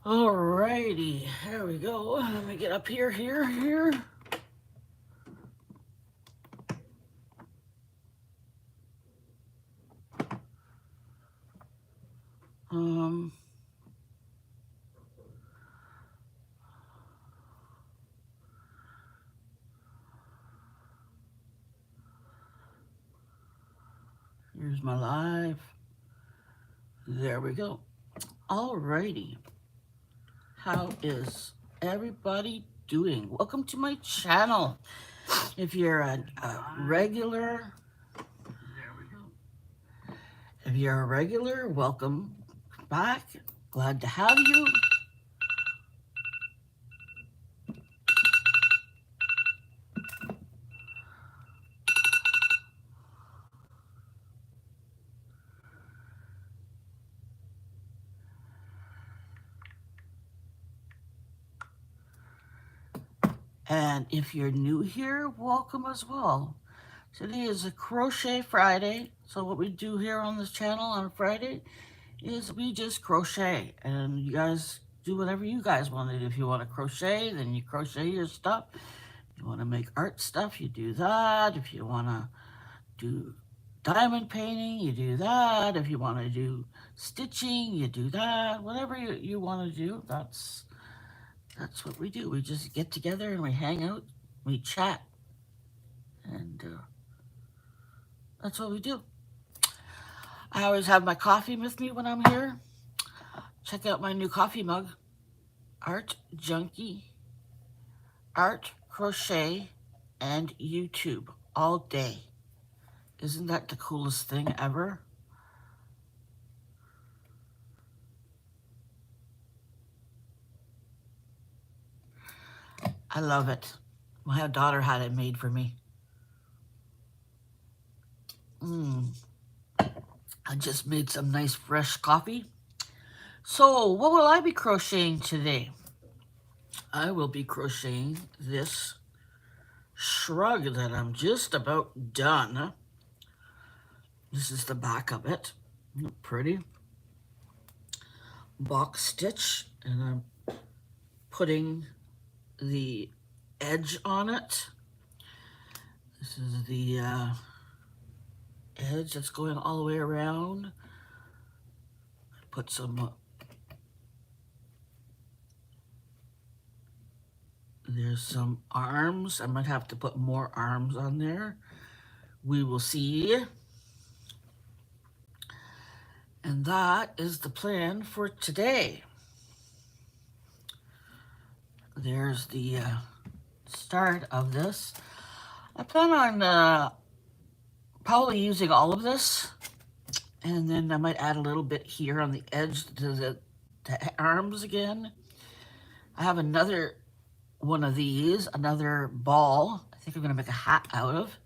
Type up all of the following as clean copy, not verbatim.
Alrighty, there we go. Let me get up here. Um, Here's my live. There we go. Alrighty, how is everybody doing? Welcome to my channel. If you're a regular, welcome back. Glad to have you. And if you're new here, welcome as well. Today is a Crochet Friday. So what we do here on this channel on Friday is we just crochet. And you guys do whatever you guys want to do. If you want to crochet, then you crochet your stuff. If you want to make art stuff, you do that. If you want to do diamond painting, you do that. If you want to do stitching, you do that. Whatever you want to do, that's what we do. We just get together and we hang out, we chat, and that's what we do. I always have my coffee with me when I'm here. Check out my new coffee mug, Art Junkie, Art, Crochet, and YouTube all day. Isn't that the coolest thing ever? I love it. My daughter had it made for me. I just made some nice fresh coffee. So what will I be crocheting today? I will be crocheting this shrug that I'm just about done. This is the back of it. Pretty. Box stitch, and I'm putting the edge on it. This is the edge that's going all the way around. Put some there's some arms. I might have to put more arms on there. We will see. And that is the plan for today. There's the start of this. I plan on probably using all of this, and then I might add a little bit here on the edge to the arms again. I have another one of these, another ball. I think I'm gonna make a hat out of,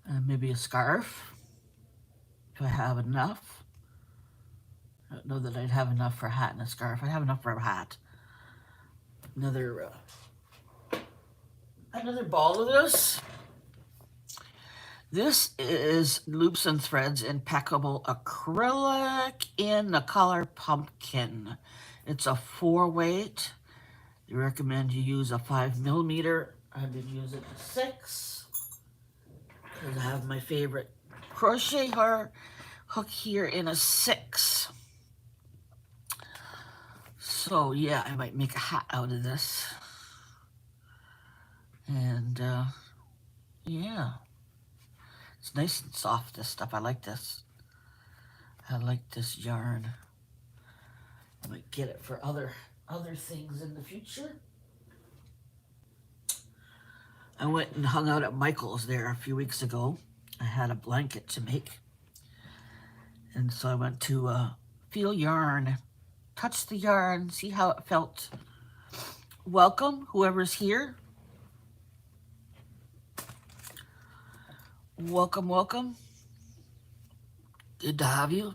and maybe a scarf if I have enough. I don't know that I'd have enough for a hat and a scarf. I have enough for a hat. Another ball of this. This is Loops and Threads Impeccable Acrylic in the color Pumpkin. It's a 4-weight. They recommend you use a 5mm. I've been using a 6 because I have my favorite crochet hook here in a 6. So yeah, I might make a hat out of this. And yeah, it's nice and soft, this stuff. I like this. I like this yarn. I might get it for other things in the future. I went and hung out at Michael's there a few weeks ago. I had a blanket to make. And so I went to feel yarn, touch the yarn, see how it felt. Welcome, whoever's here. Welcome, welcome. Good to have you.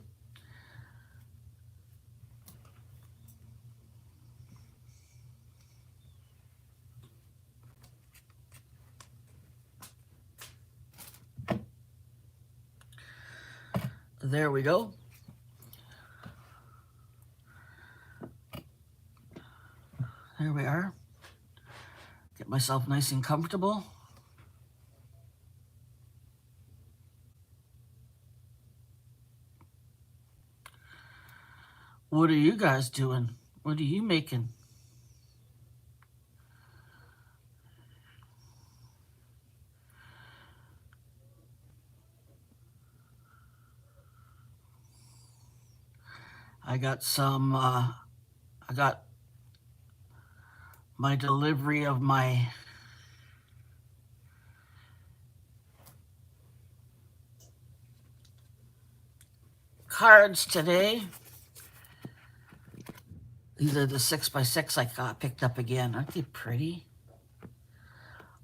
There we go. Here we are. Get myself nice and comfortable. What are you guys doing? What are you making? I got I got my delivery of my cards today. These are the 6x6 I got picked up again. Aren't they pretty?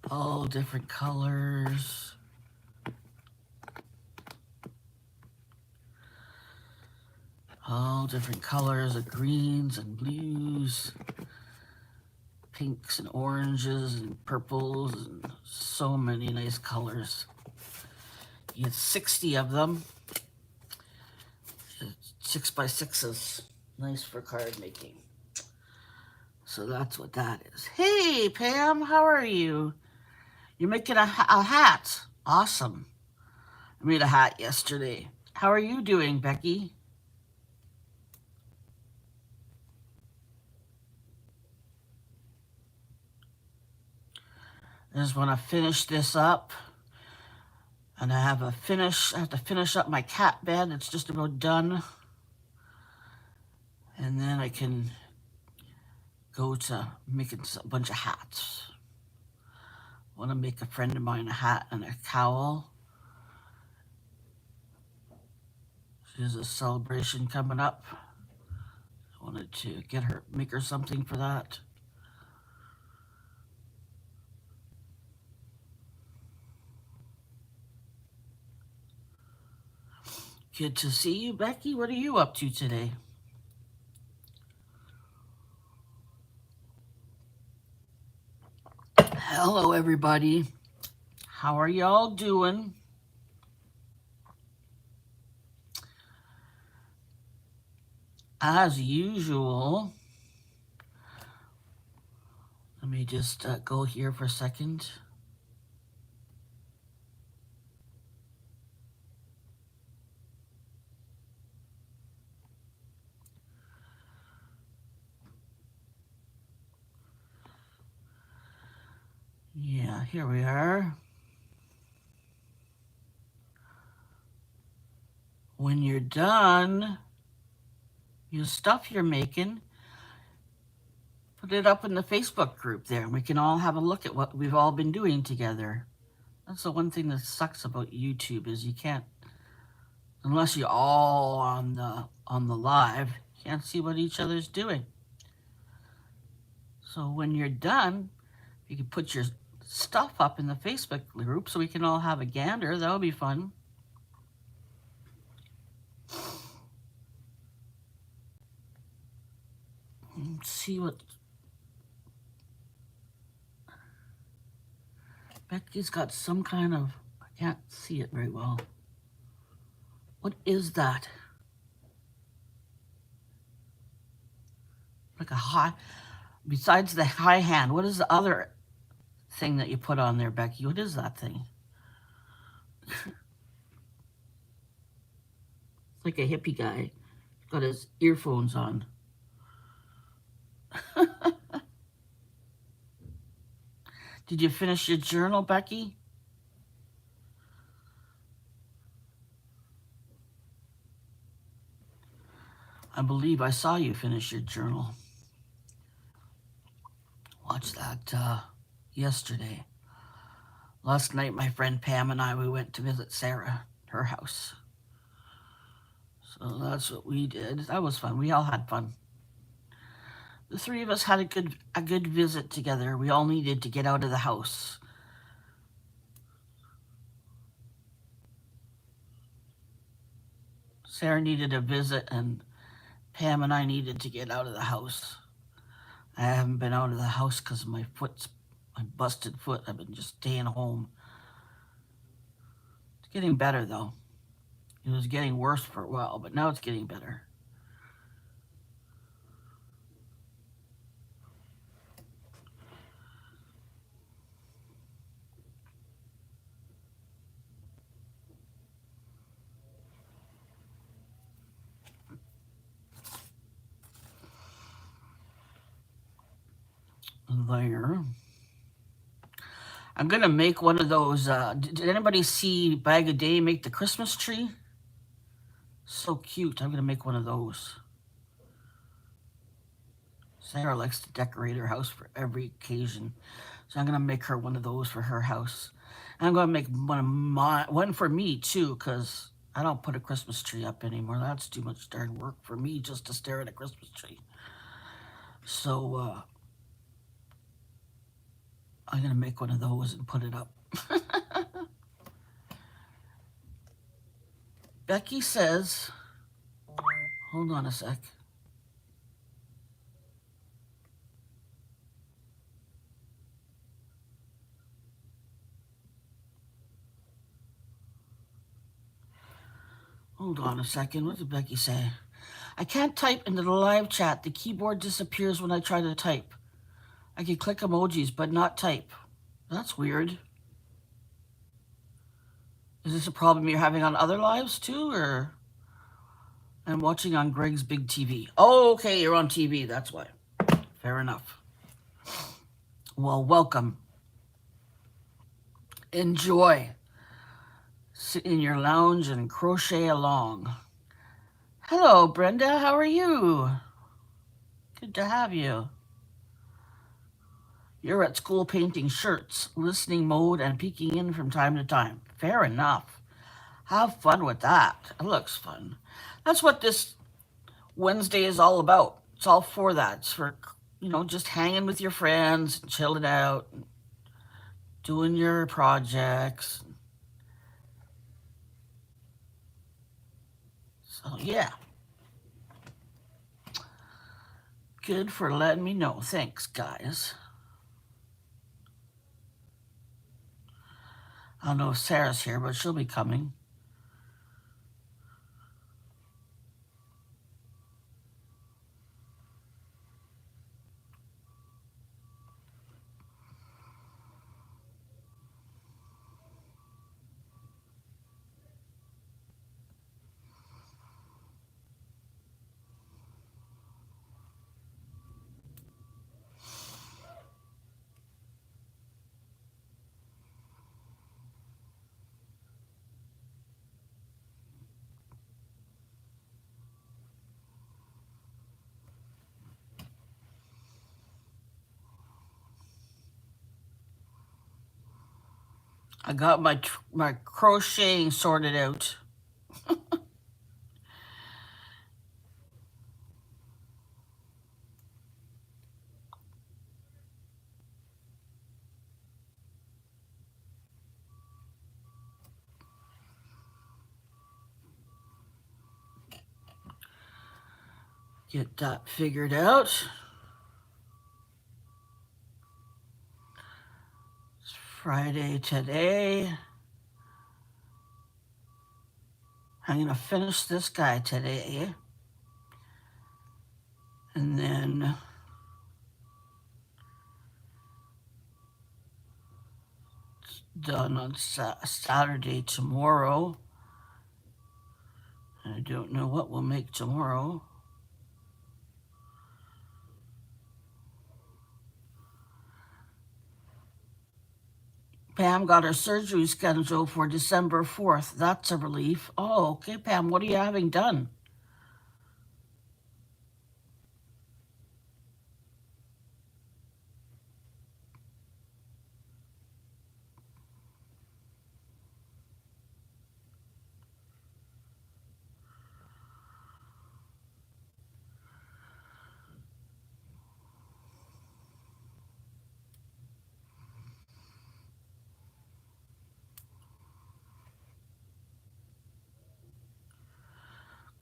All different colors. All different colors of greens and blues, pinks and oranges and purples, and so many nice colors. You get 60 of them. 6x6s. Nice for card making. So that's what that is. Hey, Pam, how are you? You're making a hat. Awesome. I made a hat yesterday. How are you doing, Becky? I just want to finish this up. And I have to finish up my cat bed. It's just about done. And then I can go to making a bunch of hats. I want to make a friend of mine a hat and a cowl. There's a celebration coming up. I wanted to make her something for that. Good to see you, Becky. What are you up to today? Hello, everybody. How are y'all doing? As usual, let me just go here for a second. Yeah, here we are. When you're done, your stuff you're making, put it up in the Facebook group there, and we can all have a look at what we've all been doing together. That's the one thing that sucks about YouTube is you can't, unless you're all on the live, you can't see what each other's doing. So when you're done, you can put your stuff up in the Facebook group so we can all have a gander. That would be fun. Let's see what Becky's got. Some kind of, I can't see it very well. What is that? Like a high, besides the high hand, what is the other thing that you put on there, Becky? What is that thing? It's like a hippie guy. He's got his earphones on. Did you finish your journal, Becky? I believe I saw you finish your journal. Watched that yesterday. Last night, my friend Pam and I, we went to visit Sarah, her house. So that's what we did. That was fun. We all had fun. The three of us had a good visit together. We all needed to get out of the house. Sarah needed a visit, and Pam and I needed to get out of the house. I haven't been out of the house because of my busted foot. I've been just staying home. It's getting better, though. It was getting worse for a while, but now it's getting better. wire. I'm gonna make one of those. Did anybody see Bag a Day make the Christmas tree? So cute. I'm gonna make one of those. Sarah likes to decorate her house for every occasion, so I'm gonna make her one of those for her house. And I'm gonna make one for me too, cause I don't put a Christmas tree up anymore. That's too much darn work for me just to stare at a Christmas tree. So I'm gonna make one of those and put it up. Becky says, hold on a sec. Hold on a second. What did Becky say? I can't type into the live chat. The keyboard disappears when I try to type. I can click emojis, but not type. That's weird. Is this a problem you're having on other lives too, or I'm watching on Greg's big TV? Oh, okay, you're on TV. That's why. Fair enough. Well, welcome. Enjoy. Sit in your lounge and crochet along. Hello, Brenda. How are you? Good to have you. You're at school painting shirts, listening mode, and peeking in from time to time. Fair enough. Have fun with that. It looks fun. That's what this Wednesday is all about. It's all for that. It's for, just hanging with your friends, chilling out, doing your projects. So, yeah. Good for letting me know. Thanks, guys. I don't know if Sarah's here, but she'll be coming. I got my crocheting sorted out. Get that figured out. It's Friday today. I'm going to finish this guy today. And then it's done on Saturday tomorrow. I don't know what we'll make tomorrow. Pam got her surgery scheduled for December 4th. That's a relief. Oh, okay, Pam, what are you having done?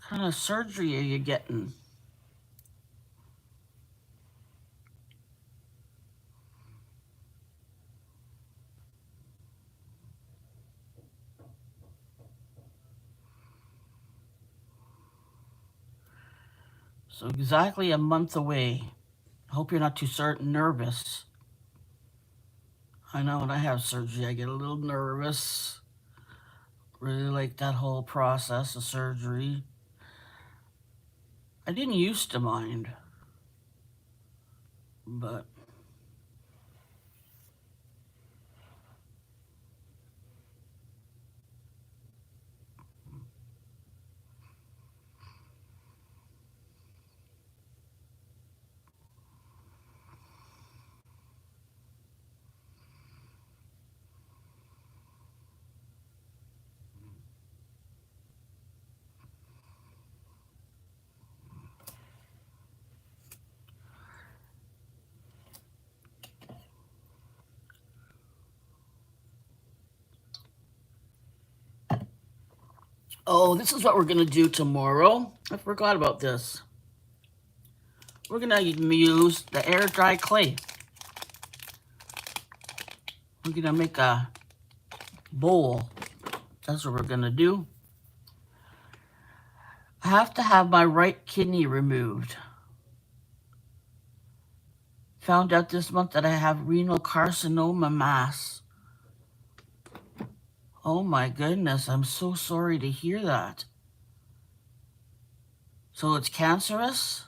What kind of surgery are you getting? So exactly a month away. I hope you're not too nervous. I know when I have surgery, I get a little nervous. Really like that whole process of surgery. I didn't used to mind, but Oh, this is what we're going to do tomorrow. I forgot about this. We're going to use the air dry clay. We're going to make a bowl. That's what we're going to do. I have to have my right kidney removed. Found out this month that I have renal carcinoma mass. Oh my goodness, I'm so sorry to hear that. So it's cancerous?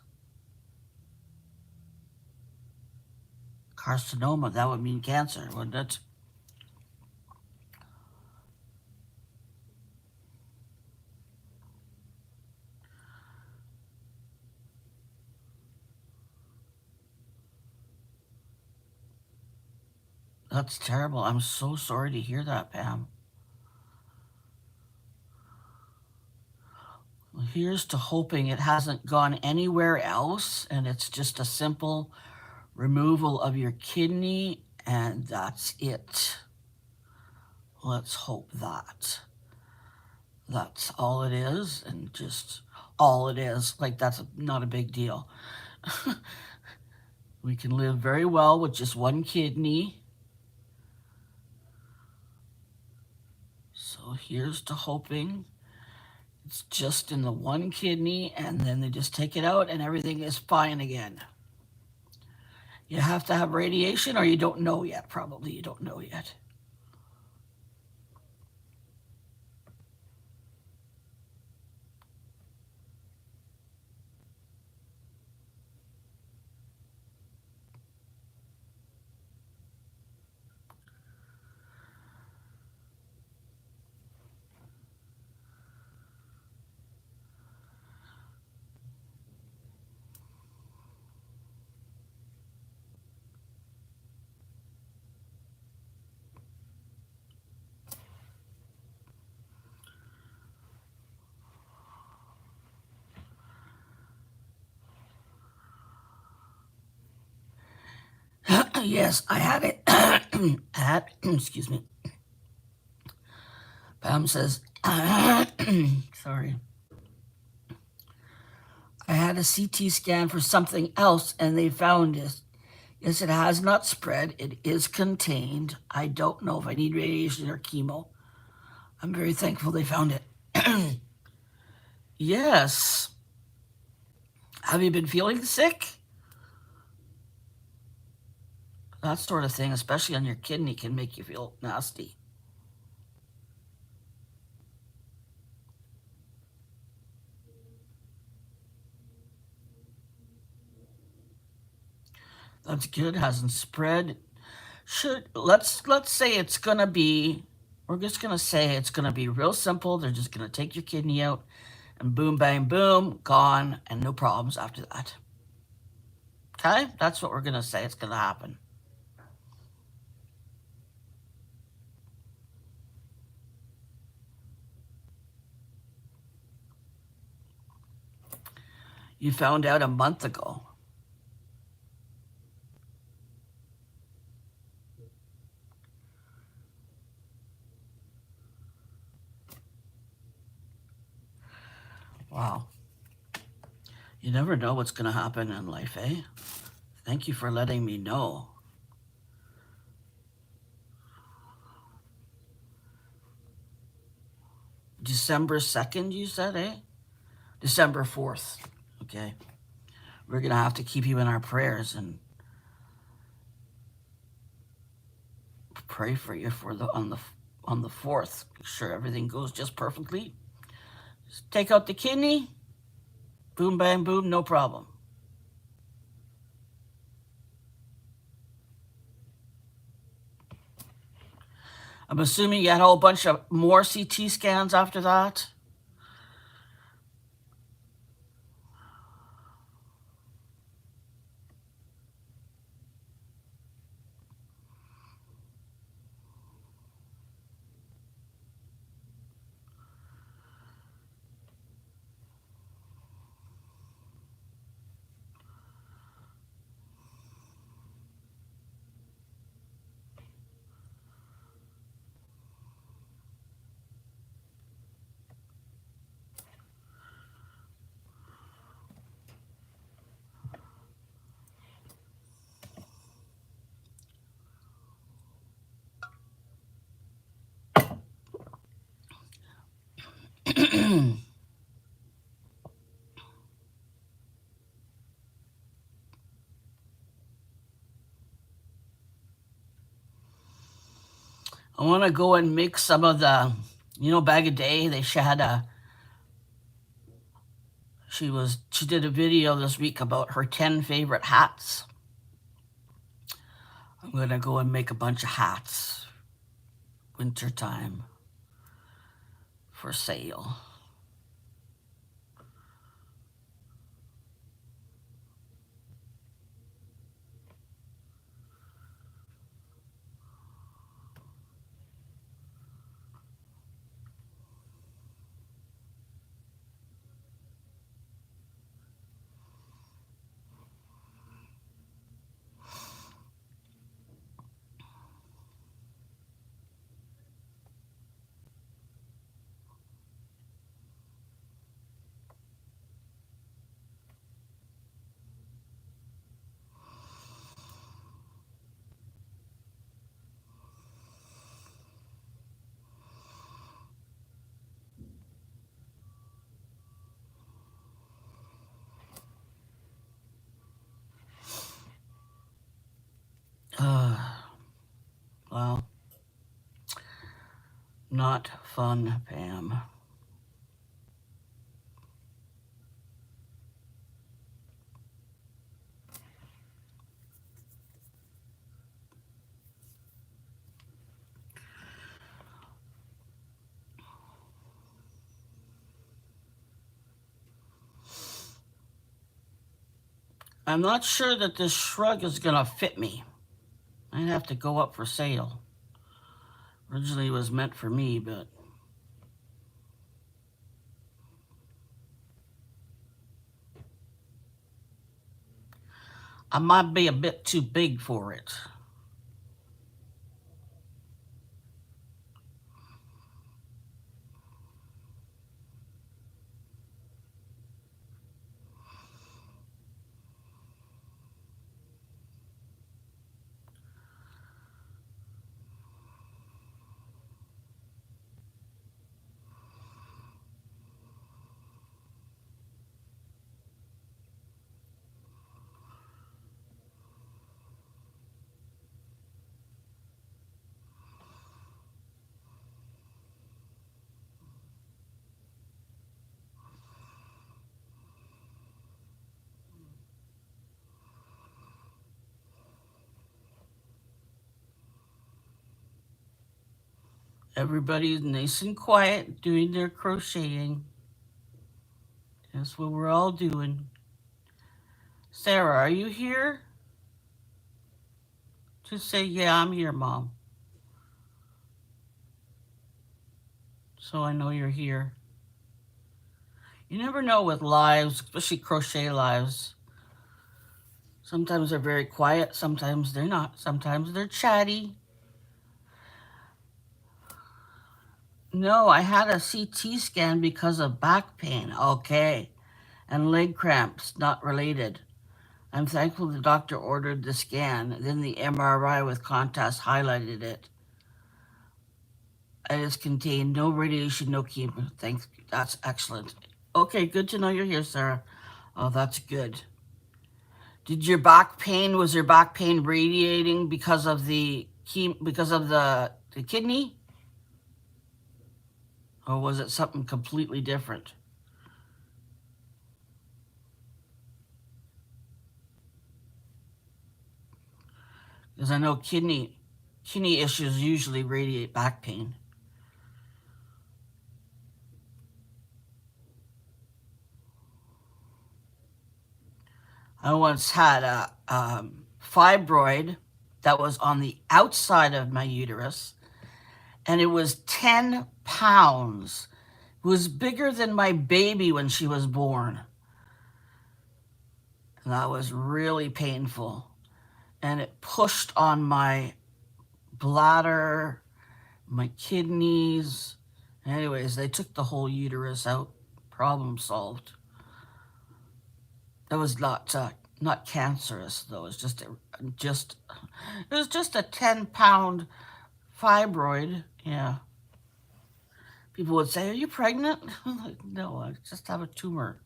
Carcinoma, that would mean cancer, wouldn't it? That's terrible. I'm so sorry to hear that, Pam. Well, here's to hoping it hasn't gone anywhere else and it's just a simple removal of your kidney and that's it. Let's hope that. That's all it is and just all it is. Like, that's not a big deal. We can live very well with just one kidney. So here's to hoping it's just in the one kidney and then they just take it out and everything is fine again. You have to have radiation or you don't know yet. Probably you don't know yet. Yes, I had it. Excuse me. Pam says, sorry. I had a CT scan for something else and they found it. Yes, it has not spread. It is contained. I don't know if I need radiation or chemo. I'm very thankful they found it. Yes. Have you been feeling sick? That sort of thing, especially on your kidney, can make you feel nasty. That's good. Hasn't spread. Let's say it's gonna be. We're just gonna say it's gonna be real simple. They're just gonna take your kidney out, and boom, bang, boom, gone, and no problems after that. Okay, that's what we're gonna say. It's gonna happen. You found out a month ago. Wow. You never know what's gonna happen in life, eh? Thank you for letting me know. December 2nd, you said, eh? December 4th. Okay. We're going to have to keep you in our prayers and pray for you for on the 4th. Make sure everything goes just perfectly. Just take out the kidney. Boom, bang, boom, no problem. I'm assuming you had a whole bunch of more CT scans after that. I want to go and make some of the, Bag a Day. She did a video this week about her 10 favorite hats. I'm gonna go and make a bunch of hats, wintertime, for sale. Well, not fun, Pam. I'm not sure that this shrug is gonna fit me. I'd have to go up for sale. Originally it was meant for me, but I might be a bit too big for it. Everybody's nice and quiet doing their crocheting. That's what we're all doing. Sarah, are you here? Just say, yeah, I'm here, Mom. So I know you're here. You never know with lives, especially crochet lives. Sometimes they're very quiet, sometimes they're not. Sometimes they're chatty. No, I had a CT scan because of back pain. Okay. And leg cramps, not related. I'm thankful the doctor ordered the scan. Then the MRI with contrast highlighted it. It is contained no radiation, no chemo. Thanks. That's excellent. Okay, good to know you're here, Sarah. Oh, that's good. Did your back pain, was your back pain radiating because of the kidney? Or was it something completely different? Because I know kidney issues usually radiate back pain. I once had a fibroid that was on the outside of my uterus, and it was 10 pounds. It was bigger than my baby when she was born. And that was really painful. And it pushed on my bladder, my kidneys. Anyways, they took the whole uterus out. Problem solved. That was not cancerous though. It was just a 10-pound fibroid. Yeah. People would say, "Are you pregnant?" I'm like, "No, I just have a tumor."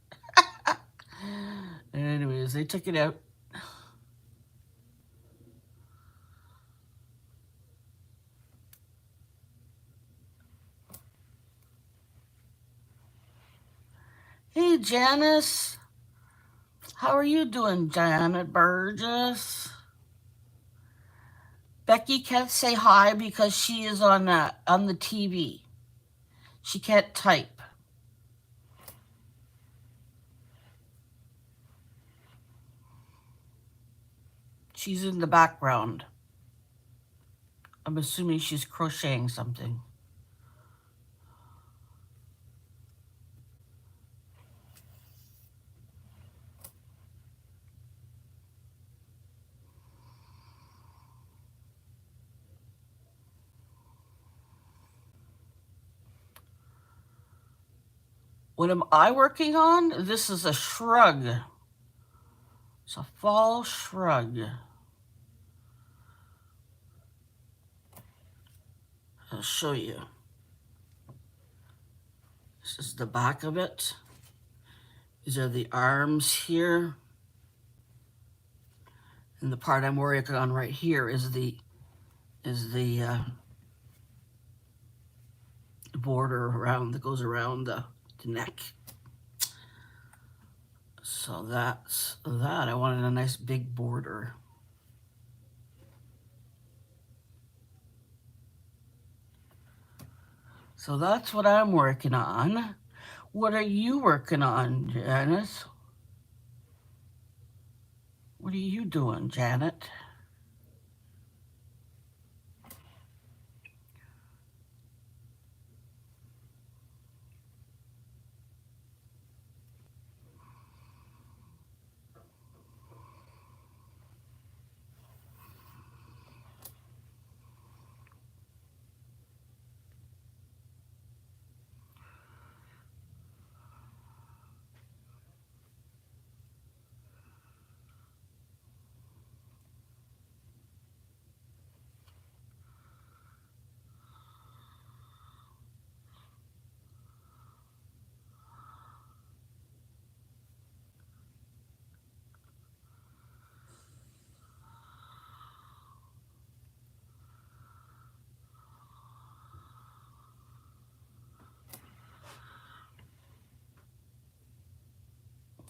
Anyways, they took it out. Hey, Janice. How are you doing, Janet Burgess? Becky can't say hi because she is on the TV. She can't type. She's in the background. I'm assuming she's crocheting something. What am I working on? This is a shrug. It's a fall shrug. I'll show you. This is the back of it. These are the arms here. And the part I'm working on right here is the border around that goes around the neck. So that's that. I wanted a nice big border. So that's what I'm working on. What are you working on, Janice? What are you doing, Janet?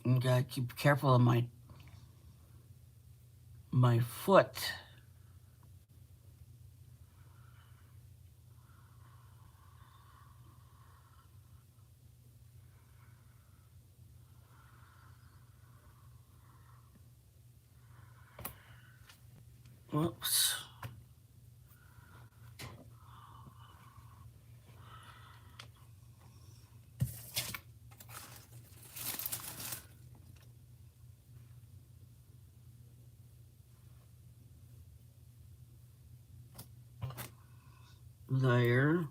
You gotta keep careful of my foot. Whoops. There.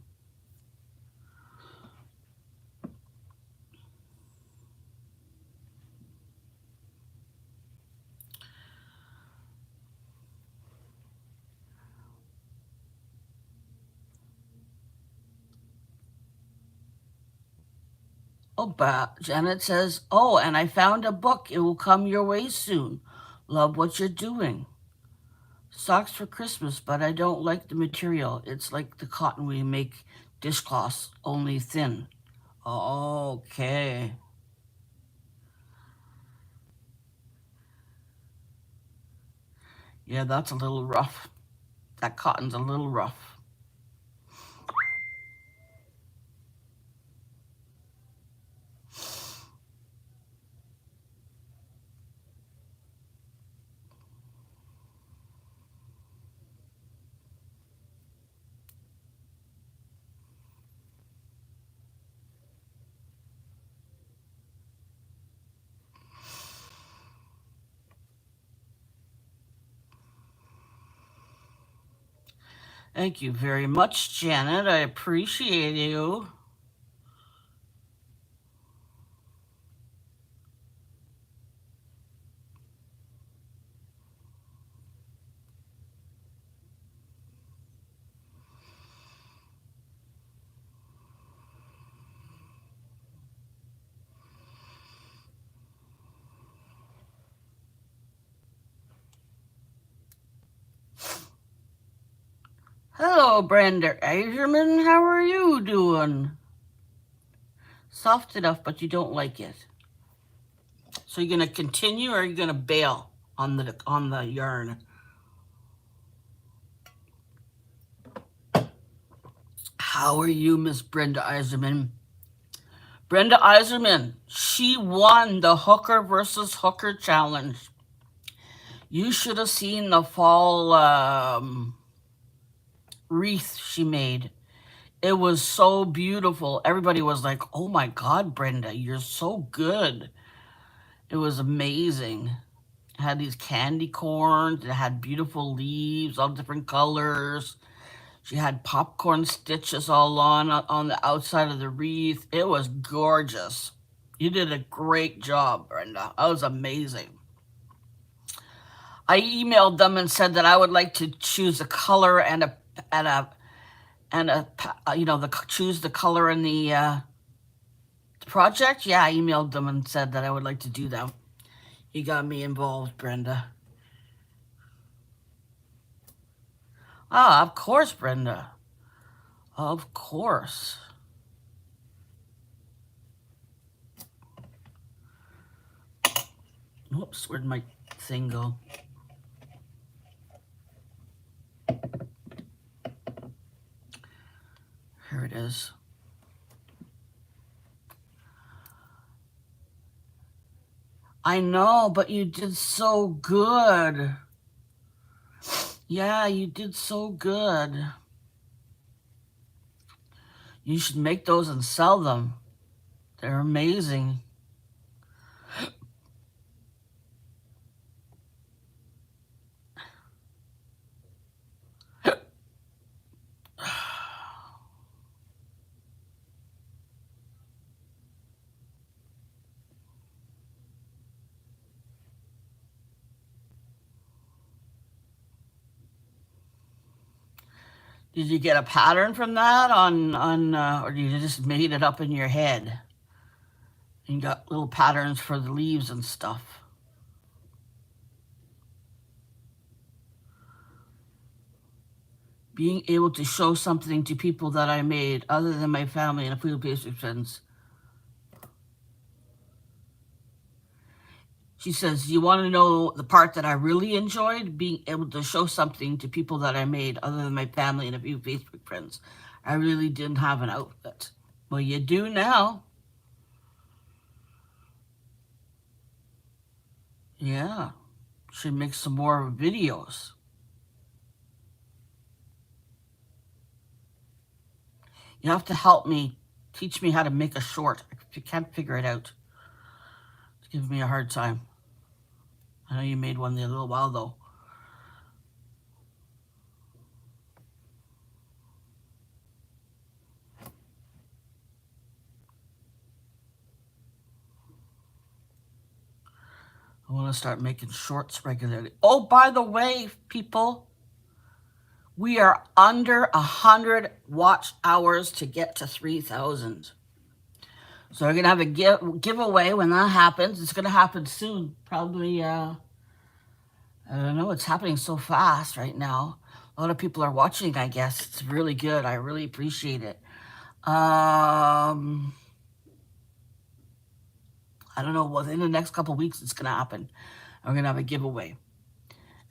Oh, Janet says, "Oh, and I found a book. It will come your way soon. Love what you're doing. Socks for Christmas, but I don't like the material. It's like the cotton we make dishcloths, only thin." Okay. Yeah, that's a little rough. That cotton's a little rough. Thank you very much, Janet. I appreciate you. Hello, Brenda Eiserman. How are you doing? Soft enough, but you don't like it. So you're gonna continue, or are you gonna bail on the yarn? How are you, Miss Brenda Eiserman? Brenda Eiserman, she won the Hooker versus Hooker challenge. You should have seen the fall wreath she made. It was so beautiful. Everybody was like, oh my God, Brenda, you're so good. It was amazing. It had these candy corns. It had beautiful leaves, all different colors. She had popcorn stitches all on the outside of the wreath. It was gorgeous. You did a great job, Brenda. That was amazing. I emailed them and said that I would like to choose a color and a choose the color in the project. Yeah, I emailed them and said that I would like to do that. You got me involved, Brenda. Ah, of course, Brenda. Of course. Whoops, where'd my thing go? Here it is. I know, but you did so good. Yeah, you did so good. You should make those and sell them. They're amazing. Did you get a pattern from that or you just made it up in your head? And you got little patterns for the leaves and stuff. Being able to show something to people that I made other than my family and a few basic friends. She says, you want to know the part that I really enjoyed? Being able to show something to people that I made other than my family and a few Facebook friends. I really didn't have an outlet. Well, you do now. Yeah. Should make some more videos. You have to help me, teach me how to make a short. I can't figure it out. It's giving me a hard time. I know you made one a little while though. I want to start making shorts regularly. Oh, by the way, people, we are under 100 watch hours to get to 3,000. So we're going to have a giveaway when that happens. It's going to happen soon. Probably, I don't know. It's happening so fast right now. A lot of people are watching, I guess. It's really good. I really appreciate it. I don't know. Within the next couple of weeks, it's going to happen. We're going to have a giveaway.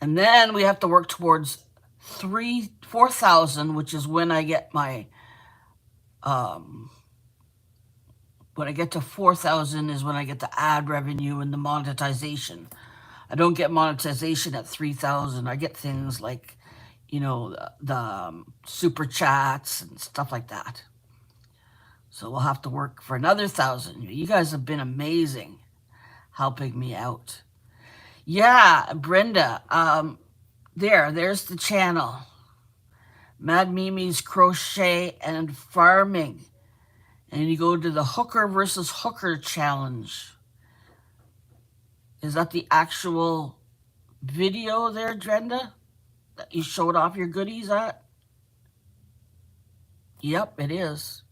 And then we have to work towards 4,000, which is when I get my, when I get to 4,000 is when I get the ad revenue and the monetization. I don't get monetization at 3,000. I get things like, you know, the super chats and stuff like that. So we'll have to work for another 1,000. You guys have been amazing helping me out. Yeah, Brenda, there's the channel. Mad Mimi's Crochet and Farming. And you go to the Hooker versus Hooker challenge. Is that the actual video there, Brenda, that you showed off your goodies at? Yep, it is.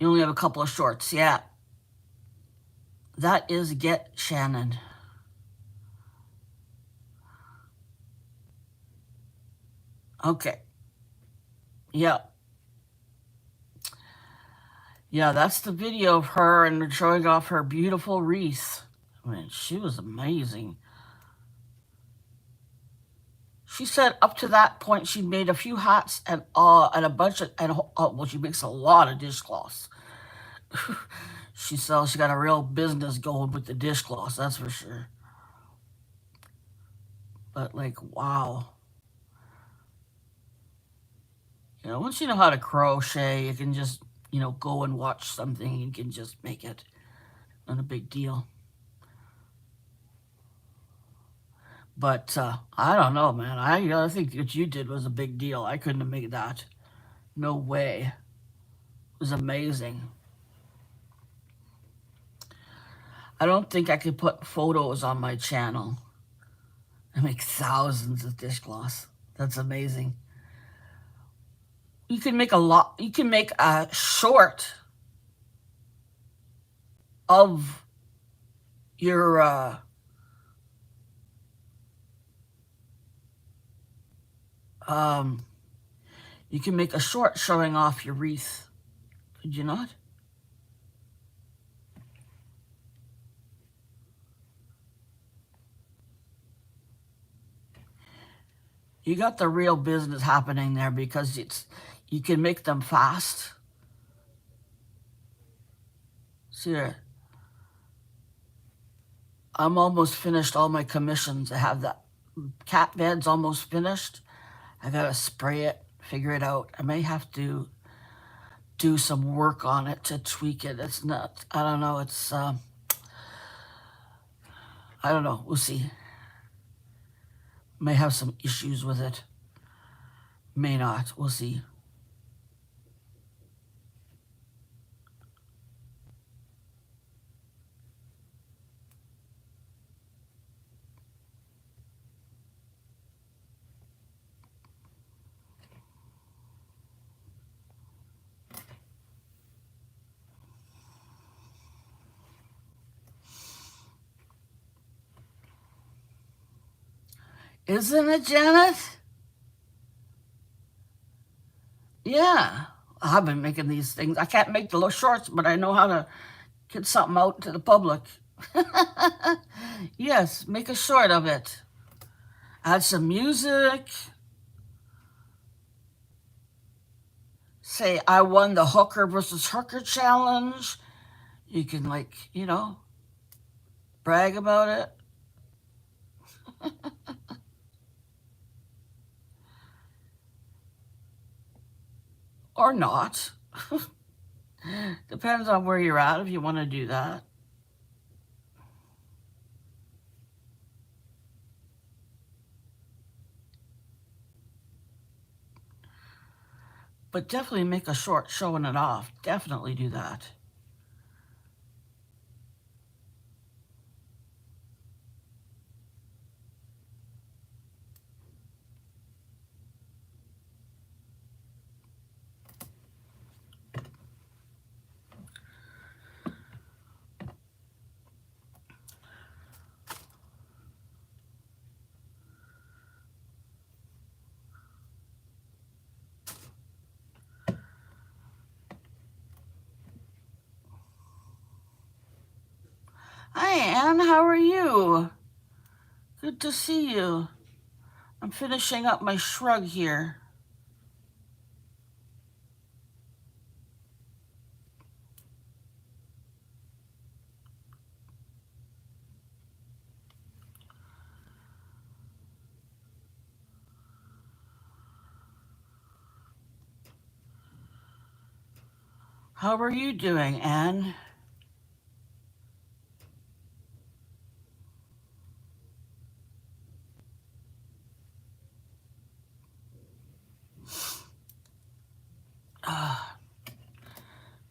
You only have a couple of shorts. Yeah. That is Get Shannon. Okay. Yeah. Yeah, that's the video of her and showing off her beautiful wreath. I mean, she was amazing. She said up to that point she made a few hats and a bunch of well, she makes a lot of dishcloths. She got a real business going with the dishcloths, that's for sure. But like, wow, once you know how to crochet, you can just go and watch something. And you can just make it. Not a big deal. But I don't know, man. I think what you did was a big deal. I couldn't have made that. No way. It was amazing. I don't think I could put photos on my channel. I make thousands of dishcloths. That's amazing. You can make a lot. You can make a short of your you can make a short showing off your wreath. Could you not? You got the real business happening there because you can make them fast. See there. I'm almost finished all my commissions. I have the cat beds almost finished. I gotta spray it, figure it out. I may have to do some work on it to tweak it. It's not, I don't know, I don't know, we'll see. May have some issues with it. May not, we'll see. Isn't it, Janet? Yeah. I've been making these things. I can't make the little shorts, but I know how to get something out to the public. Yes, make a short of it. Add some music. Say, I won the hooker versus hooker challenge. You can, like, brag about it. Or not. Depends on where you're at if you want to do that. But definitely make a short showing it off. Definitely do that. Hi, Anne. How are you? Good to see you. I'm finishing up my shrug here. How are you doing, Anne?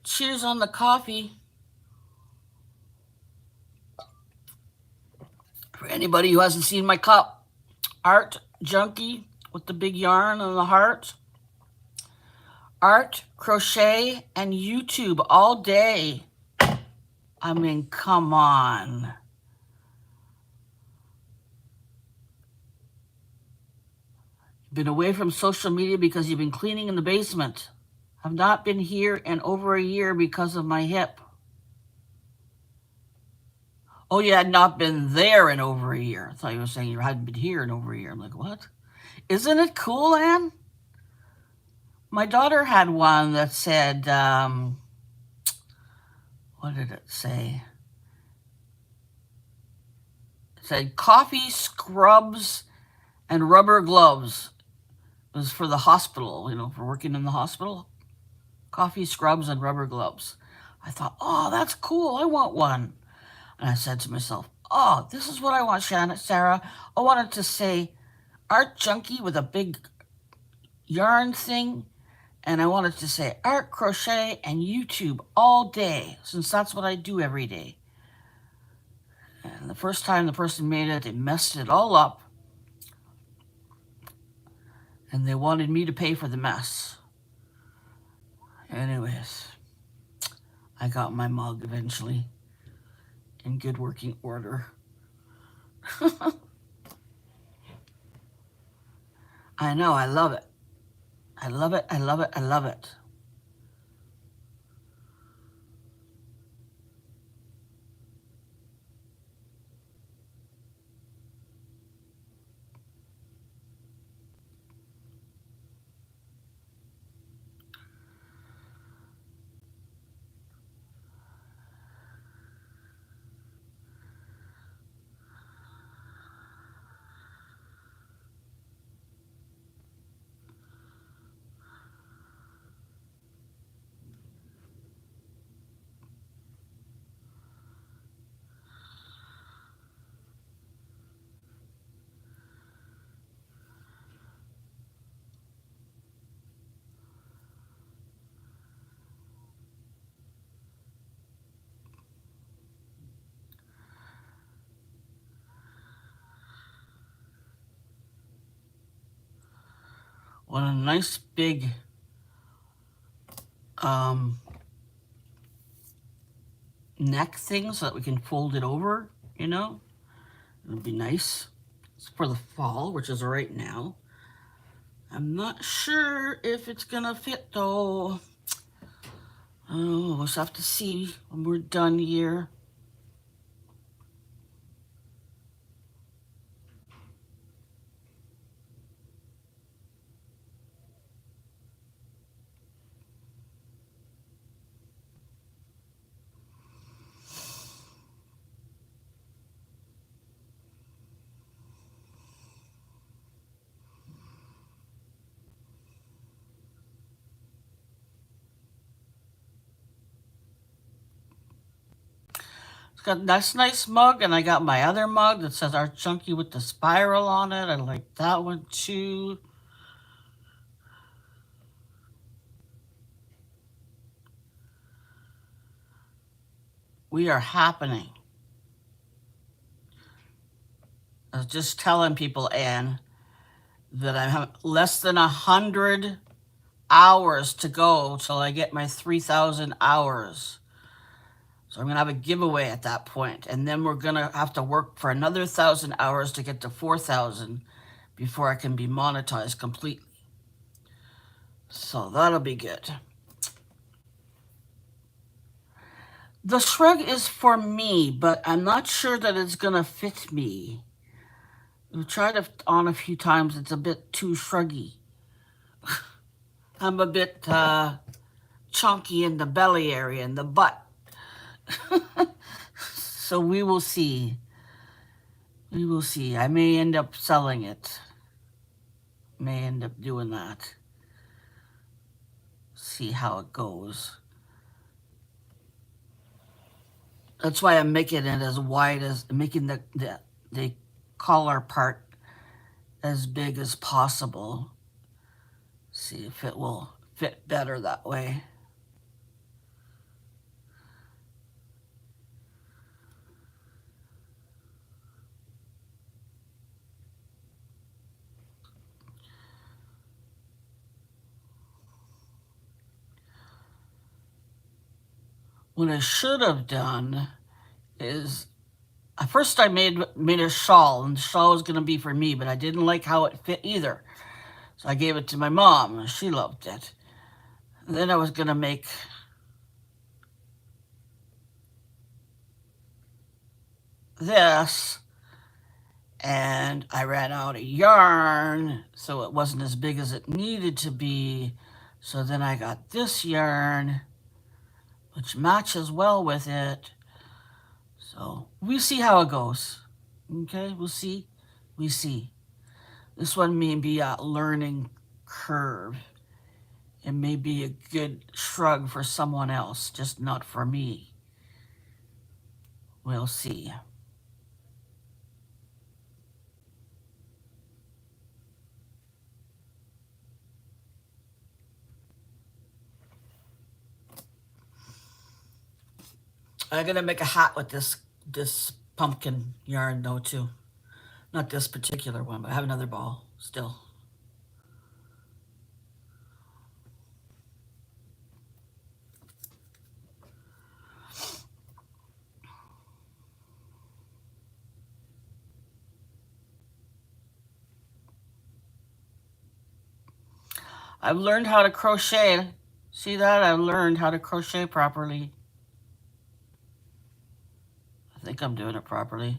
Cheers on the coffee. For anybody who hasn't seen my cup, art Junkie with the big yarn and the heart. art, crochet, and YouTube all day. I mean, come on. Been away from social media because you've been cleaning in the basement. I've not been here in over a year because of my hip. Oh, you had not been there in over a year. I thought you were saying you hadn't been here in over a year. I'm like, what? Isn't it cool, Anne? My daughter had one that said, what did it say? It said coffee, scrubs, and rubber gloves. It was for the hospital, for working in the hospital. Coffee, scrubs, and rubber gloves. I thought, oh, that's cool. I want one. And I said to myself, oh, this is what I want, Shannon, Sarah. I wanted to say art junkie with a big yarn thing. And I wanted to say art, crochet, and YouTube all day, since that's what I do every day. And the first time the person made it, they messed it all up. And they wanted me to pay for the mess. Anyways, I got my mug eventually in good working order. I know, I love it. I love it, I love it, I love it. What a nice big neck thing so that we can fold it over, It'll be nice. It's for the fall, which is right now. I'm not sure if it's gonna fit though. Oh, we'll just have to see when we're done here. Got this nice mug, and I got my other mug that says Art Junkie with the spiral on it. I like that one too. We are happening. I was just telling people, Anne, that I have less than 100 hours to go till I get my 3,000 hours. So I'm going to have a giveaway at that point, and then we're going to have to work for another 1,000 hours to get to 4,000 before I can be monetized completely. So that'll be good. The shrug is for me, but I'm not sure that it's going to fit me. I've tried it on a few times. It's a bit too shruggy. I'm a bit chunky in the belly area and the butt. So we will see. We will see. I may end up selling it. May end up doing that. See how it goes. That's why I'm making it as wide as, making the collar part as big as possible. See if it will fit better that way. What I should have done is, at first I made a shawl, and the shawl was going to be for me, but I didn't like how it fit either. So I gave it to my mom, and she loved it. And then I was going to make this, and I ran out of yarn, so it wasn't as big as it needed to be. So then I got this yarn, which matches well with it. So we see how it goes. Okay, we'll see. We see. This one may be a learning curve. It may be a good shrug for someone else, just not for me. We'll see. I'm gonna make a hat with this pumpkin yarn though too. Not this particular one, but I have another ball still. I've learned how to crochet. See that? I've learned how to crochet properly. I think I'm doing it properly.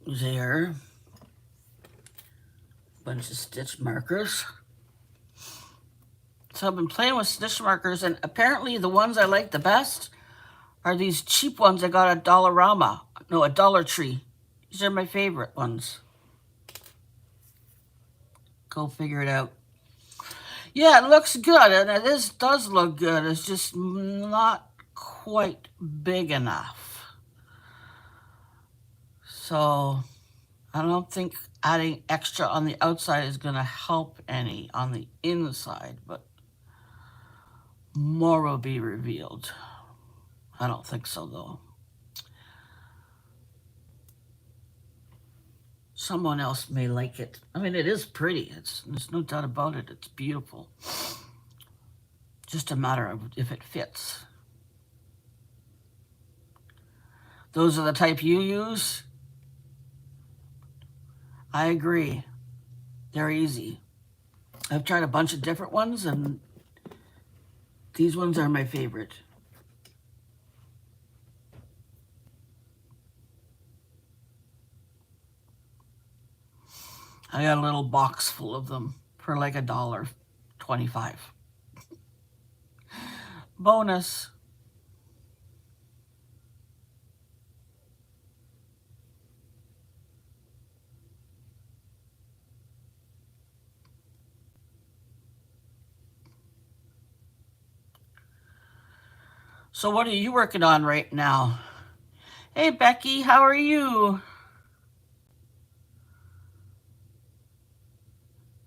There. Bunch of stitch markers. So I've been playing with stitch markers, and apparently the ones I like the best are these cheap ones I got at Dollarama. No, at Dollar Tree. These are my favorite ones. Go figure it out. Yeah, it looks good, and this does look good. It's just not quite big enough. So I don't think adding extra on the outside is going to help any on the inside, but more will be revealed. I don't think so, though. Someone else may like it. I mean, it is pretty. There's no doubt about it. It's beautiful. Just a matter of if it fits. Those are the type you use? I agree. They're easy. I've tried a bunch of different ones, and these ones are my favorite. I got a little box full of them for like $1.25. Bonus. So what are you working on right now? Hey, Becky, how are you?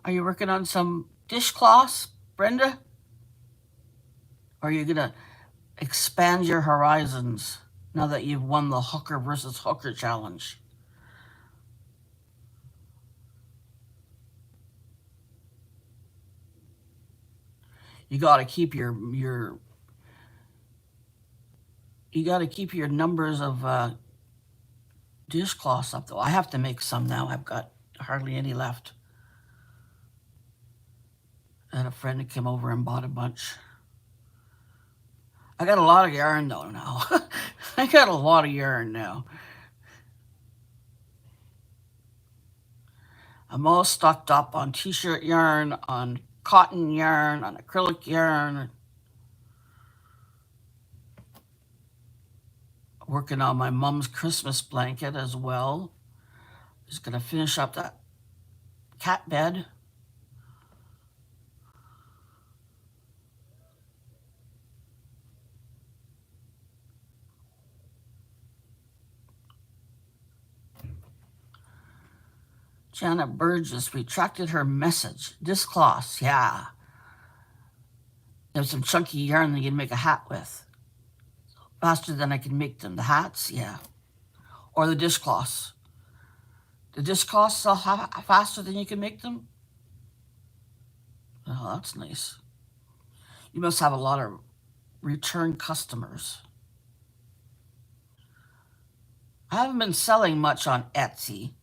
Are you working on some dishcloths, Brenda? Or are you going to expand your horizons now that you've won the hooker versus hooker challenge? You got to keep your numbers of dishcloths up, though. I have to make some now. I've got hardly any left. I had a friend that came over and bought a bunch. I got a lot of yarn, though, now. I got a lot of yarn now. I'm all stocked up on t-shirt yarn, on cotton yarn, on acrylic yarn. Working on my mom's Christmas blanket as well. Just going to finish up that cat bed. Janet Burgess retracted her message. Discloths, yeah. There's some chunky yarn that you can make a hat with. Faster than I can make them. The hats, yeah. Or the dishcloths. The dishcloths sell faster than you can make them? Oh, that's nice. You must have a lot of return customers. I haven't been selling much on Etsy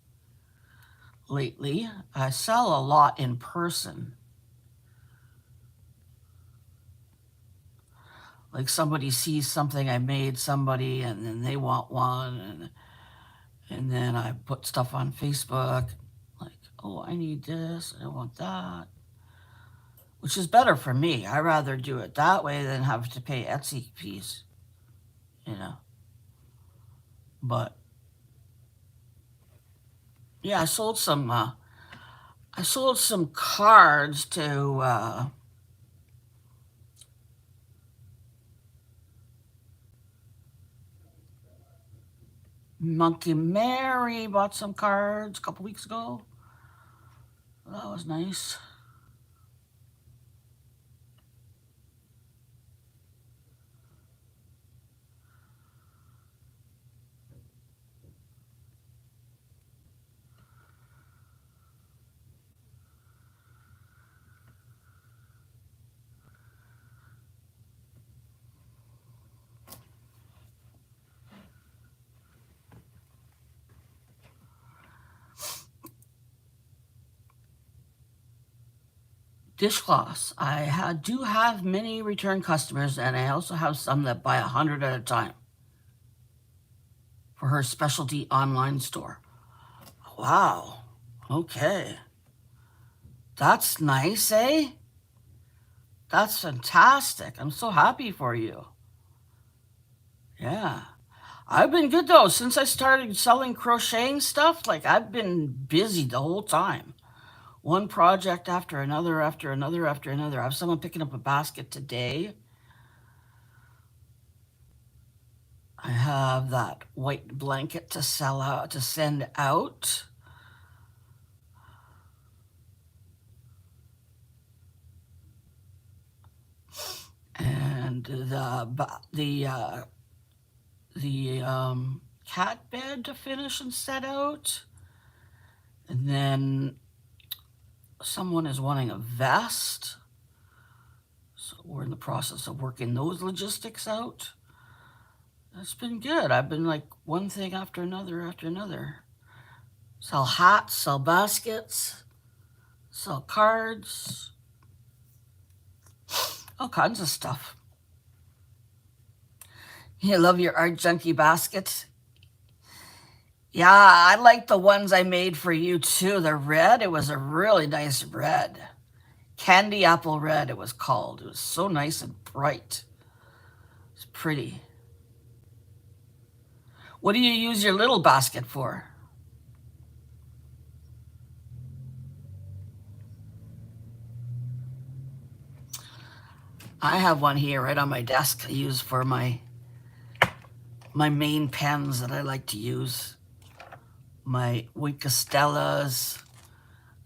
lately. I sell a lot in person. Like somebody sees something I made somebody and then they want one and then I put stuff on Facebook like, oh, I need this, I want that. Which is better for me. I rather do it that way than have to pay Etsy fees. You know. But yeah, I sold some cards to Monkey Mary bought some cards a couple weeks ago. That was nice. Dishcloths. Do have many return customers, and I also have some that buy 100 at a time for her specialty online store. Wow. Okay. That's nice, eh? That's fantastic. I'm so happy for you. Yeah. I've been good though. Since I started selling crocheting stuff, like I've been busy the whole time. One project after another, after another, after another. I have someone picking up a basket today. I have that white blanket to send out. And the cat bed to finish and set out. And then someone is wanting a vest. So we're in the process of working those logistics out. It's been good. I've been like one thing after another after another. Sell hats, sell baskets, sell cards, all kinds of stuff. You love your art junkie baskets? Yeah, I like the ones I made for you too. The red, it was a really nice red. Candy apple red, it was called. It was so nice and bright. It's pretty. What do you use your little basket for? I have one here right on my desk I use for my main pens that I like to use. My Wink Castellas,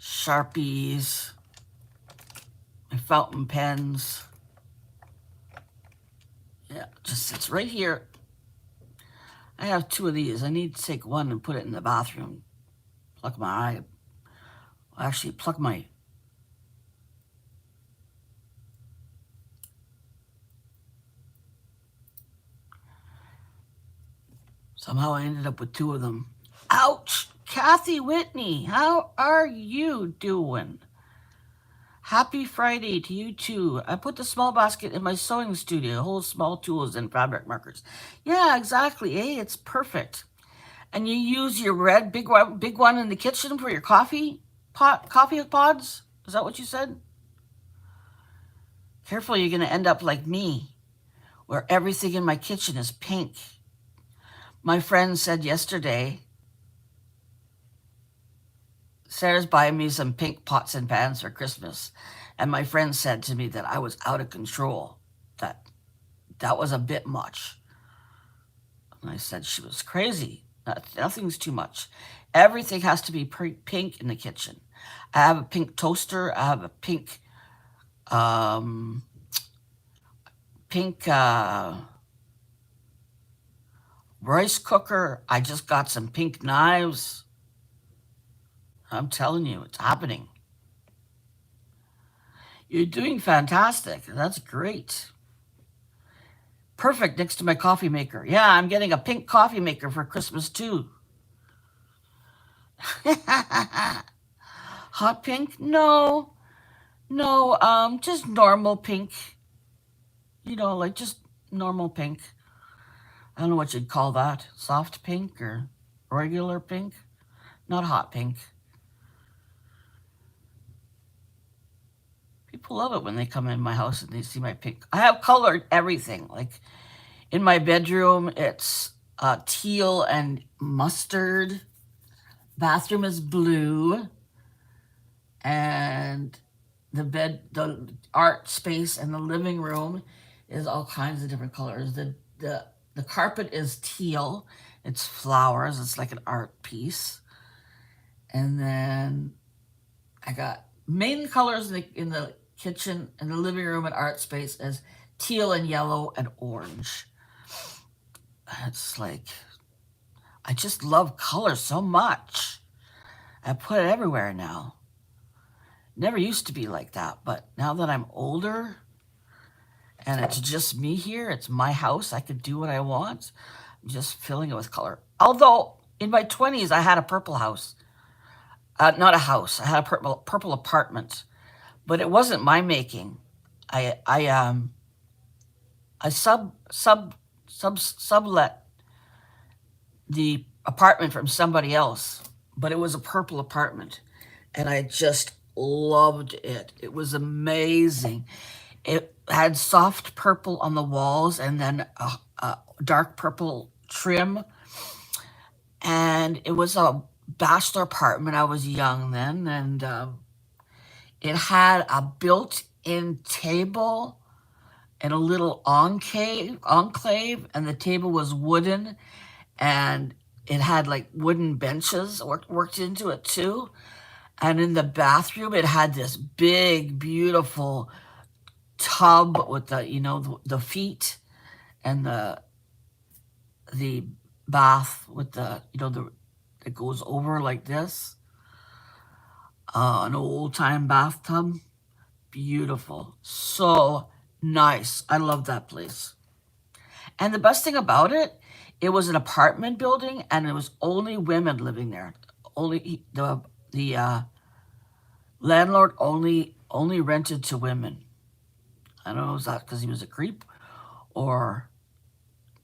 Sharpies, my fountain pens. Yeah, just sits right here. I have two of these. I need to take one and put it in the bathroom. Pluck my eye. Actually, pluck my... Somehow I ended up with two of them. Ouch! Kathy Whitney, how are you doing? Happy Friday to you too. I put the small basket in my sewing studio, holds small tools and fabric markers. Yeah, exactly. Hey, it's perfect. And you use your red big one in the kitchen for your coffee pods? Is that what you said? Careful, you're going to end up like me, where everything in my kitchen is pink. My friend said yesterday, Sarah's buying me some pink pots and pans for Christmas. And my friend said to me that I was out of control, that was a bit much. And I said she was crazy. Nothing's too much. Everything has to be pink in the kitchen. I have a pink toaster. I have a um, pink rice cooker. I just got some pink knives. I'm telling you, it's happening. You're doing fantastic. That's great. Perfect next to my coffee maker. Yeah, I'm getting a pink coffee maker for Christmas too. Hot pink? No, no, just normal pink. Like just normal pink. I don't know what you'd call that. Soft pink or regular pink? Not hot pink. People love it when they come in my house and they see my pink. I have colored everything. Like in my bedroom, it's teal and mustard. Bathroom is blue. And the art space and the living room is all kinds of different colors. The carpet is teal. It's flowers. It's like an art piece. And then I got main colors in the kitchen and the living room and art space as teal and yellow and orange. It's like I just love color so much. I put it everywhere now. Never used to be like that, but now that I'm older and it's just me here, it's my house, I could do what I want. I'm just filling it with color. Although in my 20s, I had a purple house. Not a house. I had a purple apartment, but it wasn't my making. I sublet the apartment from somebody else, but it was a purple apartment, and I just loved it. It was amazing. It had soft purple on the walls and then a dark purple trim, and it was a bachelor apartment. I was young then, and it had a built-in table and a little enclave, and the table was wooden, and it had like wooden benches worked into it too. And in the bathroom, it had this big, beautiful tub with the feet and the bath with the that goes over like this. An old time bathtub. Beautiful. So nice. I love that place. And the best thing about it, it was an apartment building and it was only women living there. Only the landlord only rented to women. I don't know, is that because he was a creep or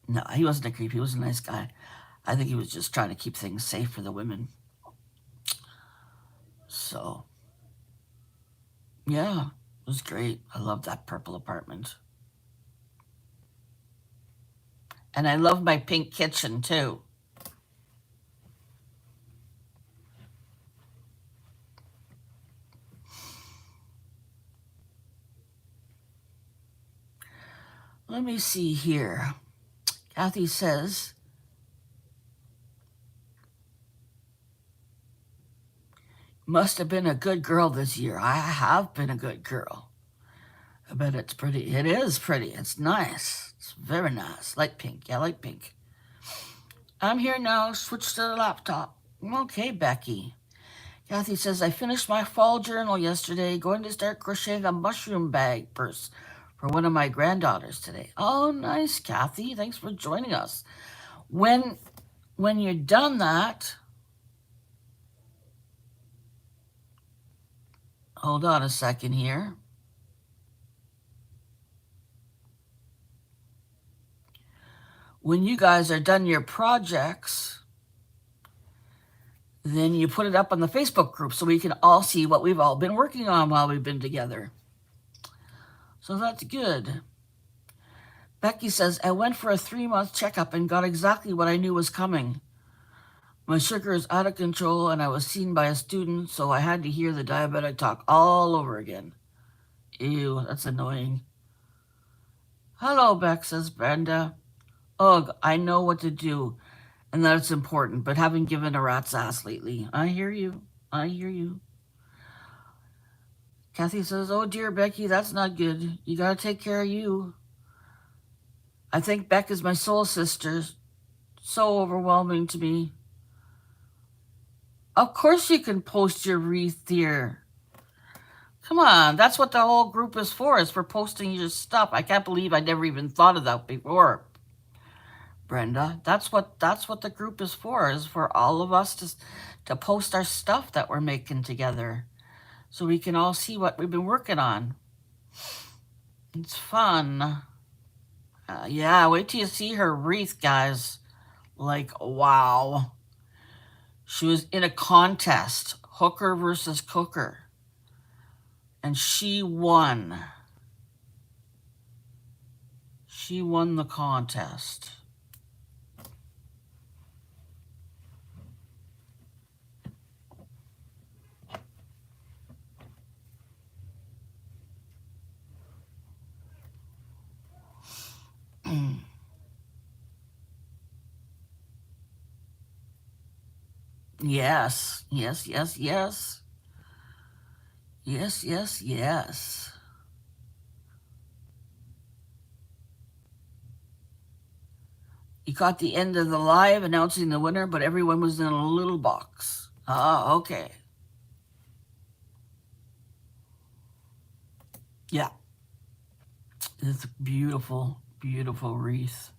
no, he wasn't a creep. He was a nice guy. I think he was just trying to keep things safe for the women. So, yeah, it was great. I love that purple apartment. And I love my pink kitchen too. Let me see here. Kathy says, must have been a good girl this year. I have been a good girl. I bet it's pretty. It is pretty. It's nice. It's very nice. Like pink. Yeah, I like pink. I'm here now. Switch to the laptop. Okay, Becky. Kathy says, I finished my fall journal yesterday. Going to start crocheting a mushroom bag purse for one of my granddaughters today. Oh, nice, Kathy. Thanks for joining us. When you're done that, hold on a second here. When you guys are done your projects, then you put it up on the Facebook group so we can all see what we've all been working on while we've been together. So that's good. Becky says, I went for a 3-month checkup and got exactly what I knew was coming. My sugar is out of control and I was seen by a student, so I had to hear the diabetic talk all over again. Ew, that's annoying. Hello, Beck, says Brenda. Ugh, I know what to do. and that it's important, but haven't given a rat's ass lately. I hear you. I hear you. Kathy says, "Oh dear, Becky, that's not good. You gotta take care of you." I think Beck is my soul sister. So overwhelming to me. Of course you can post your wreath here. Come on, that's what the whole group is for posting your stuff. I can't believe I never even thought of that before, Brenda. That's what the group is for all of us to post our stuff that we're making together, so we can all see what we've been working on. It's fun. Yeah, wait till you see her wreath, guys. Like, wow. She was in a contest, hooker versus cooker, and she won. She won the contest. Yes, yes, yes, yes. Yes, yes, yes. You caught the end of the live announcing the winner, but everyone was in a little box. Ah, okay. Yeah. It's a beautiful, beautiful wreath.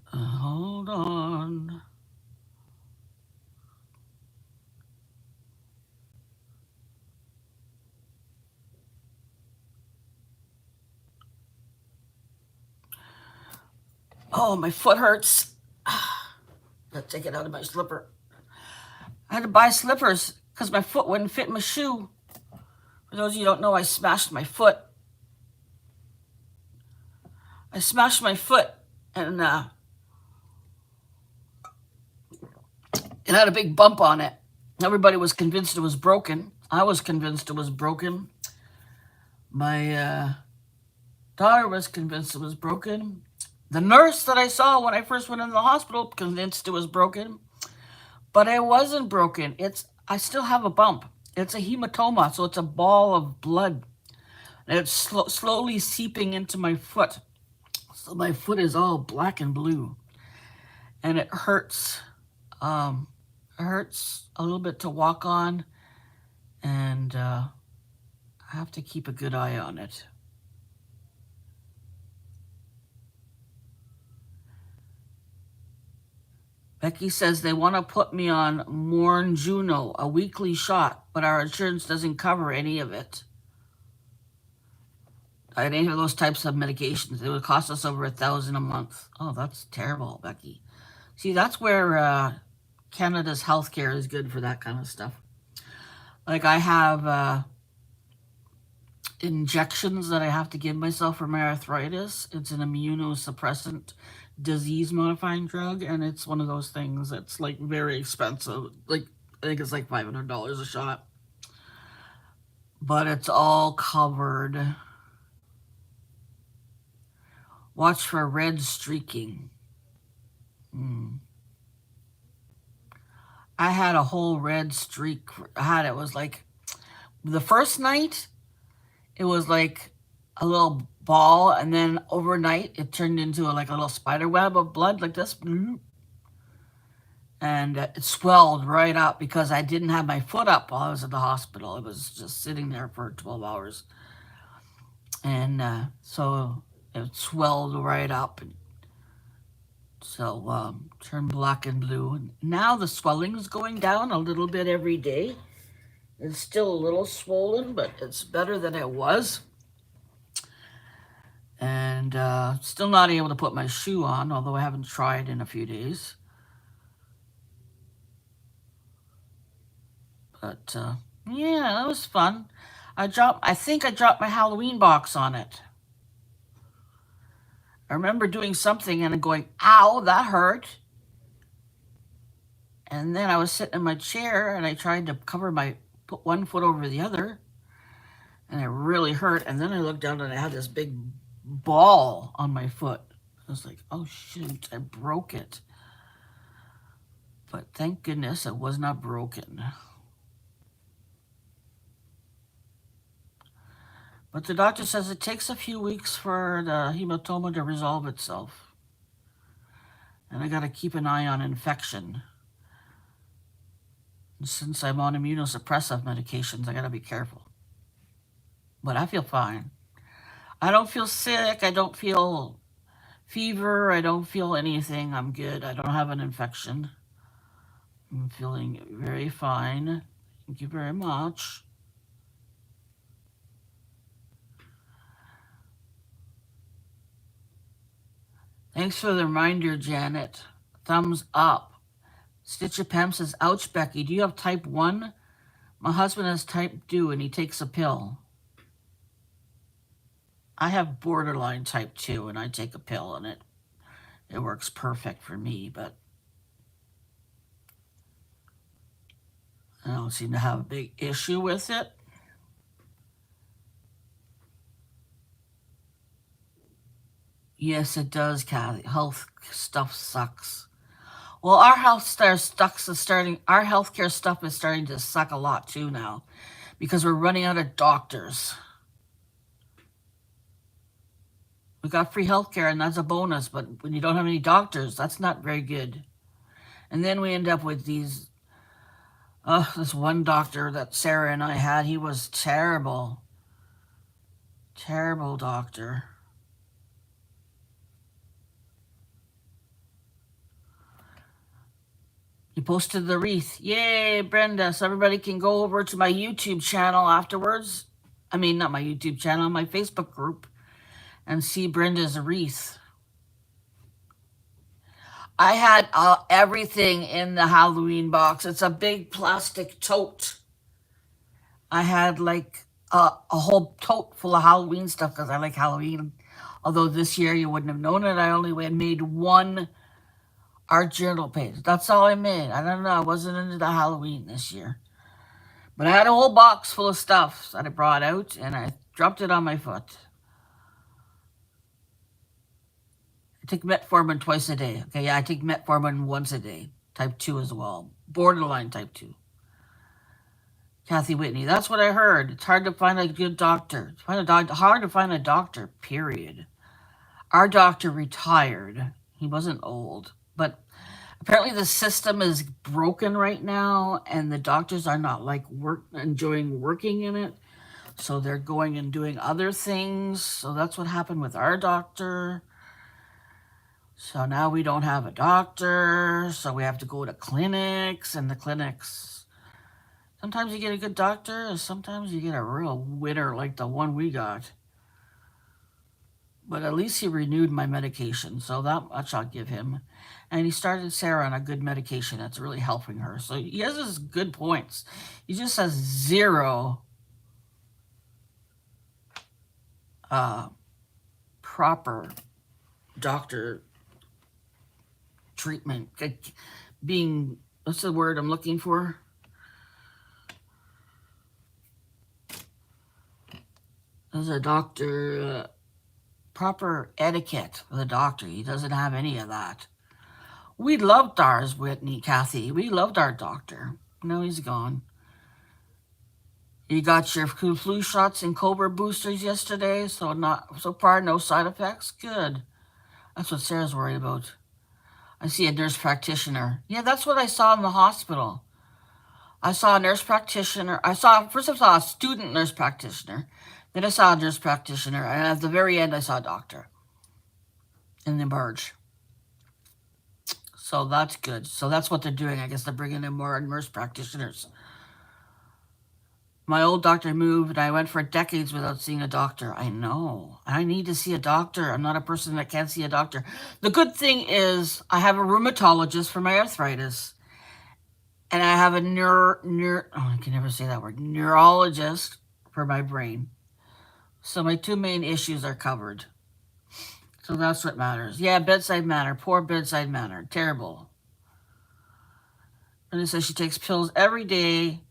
Hold on. Oh, my foot hurts. Gotta take it out of my slipper. I had to buy slippers because my foot wouldn't fit my shoe. For those of you who don't know, I smashed my foot. I smashed my foot, and it had a big bump on it. Everybody was convinced it was broken. I was convinced it was broken. My daughter was convinced it was broken. The nurse that I saw when I first went in the hospital convinced it was broken, but it wasn't broken. I still have a bump. It's a hematoma, so it's a ball of blood, and it's slowly seeping into my foot. So my foot is all black and blue, and it hurts. It hurts a little bit to walk on, and I have to keep a good eye on it. Becky says they want to put me on Morn Juno, a weekly shot, but our insurance doesn't cover any of it. Any of those types of medications. It would cost us over $1,000 a month. Oh, that's terrible, Becky. See, that's where Canada's healthcare is good for that kind of stuff. Like I have injections that I have to give myself for my arthritis. It's an immunosuppressant disease modifying drug, and it's one of those things that's like very expensive. Like I think it's like $500 a shot, but it's all covered. Watch for red streaking. I had a whole red streak. It was like the first night, it was like a little ball, and then overnight it turned into like a little spider web of blood, like this, and it swelled right up because I didn't have my foot up while I was at the hospital. It was just sitting there for 12 hours, and so it swelled right up, and so turned black and blue. And now the swelling is going down a little bit every day. It's still a little swollen, but it's better than it was. And still not able to put my shoe on, although I haven't tried in a few days. But Yeah, that was fun. I think I dropped my Halloween box on it. I remember doing something and going, ow, that hurt. And then I was sitting in my chair and I tried to put one foot over the other and it really hurt. And then I looked down and I had this big ball on my foot. I was like, oh shoot, I broke it. But thank goodness it was not broken. But the doctor says it takes a few weeks for the hematoma to resolve itself. And I got to keep an eye on infection. And since I'm on immunosuppressive medications, I got to be careful. But I feel fine. I don't feel sick. I don't feel fever. I don't feel anything. I'm good. I don't have an infection. I'm feeling very fine. Thank you very much. Thanks for the reminder, Janet. Thumbs up. Stitcher Pam says, ouch, Becky, do you have type 1? My husband has type 2 and he takes a pill. I have borderline type 2 and I take a pill and it works perfect for me, but I don't seem to have a big issue with it. Yes, it does, Kathy. Health stuff sucks. Well, our healthcare stuff is starting to suck a lot too now because we're running out of doctors. We got free healthcare and that's a bonus, but when you don't have any doctors, that's not very good. And then we end up with this one doctor that Sarah and I had, he was terrible. Terrible doctor. He posted the wreath. Yay, Brenda. So everybody can go over to my YouTube channel afterwards. I mean, not my YouTube channel, my Facebook group, and see Brenda's wreath. I had everything in the Halloween box. It's a big plastic tote. I had like a whole tote full of Halloween stuff because I like Halloween. Although this year you wouldn't have known it. I only made one art journal page. That's all I made. I don't know. I wasn't into the Halloween this year. But I had a whole box full of stuff that I brought out and I dropped it on my foot. I take metformin twice a day. Okay, yeah, I take metformin once a day. Type 2 as well. Borderline type 2. Kathy Whitney, that's what I heard. It's hard to find a good doctor. Hard to find a doctor, period. Our doctor retired. He wasn't old. But apparently the system is broken right now and the doctors are not enjoying working in it. So they're going and doing other things. So that's what happened with our doctor. So now we don't have a doctor. So we have to go to clinics and the clinics. Sometimes you get a good doctor and sometimes you get a real winner like the one we got. But at least he renewed my medication, so that much I'll give him. And he started Sarah on a good medication that's really helping her. So he has his good points. He just has zero proper doctor treatment. Being, what's the word I'm looking for? As a doctor, proper etiquette for the doctor. He doesn't have any of that. We loved ours, Whitney, Kathy. We loved our doctor. No, he's gone. You got your flu shots and Cobra boosters yesterday, so far no side effects. Good. That's what Sarah's worried about. I see a nurse practitioner. Yeah, that's what I saw in the hospital. I saw a nurse practitioner. First I saw a student nurse practitioner. Then I saw a nurse practitioner. And at the very end, I saw a doctor in the barge. So that's good. So that's what they're doing. I guess they're bringing in more nurse practitioners. My old doctor moved, and I went for decades without seeing a doctor. I know. I need to see a doctor. I'm not a person that can't see a doctor. The good thing is I have a rheumatologist for my arthritis. and I have a I can never say that word, neurologist for my brain. So my two main issues are covered. So that's what matters. Yeah, bedside manner. Poor bedside manner. Terrible. And it says she takes pills every day.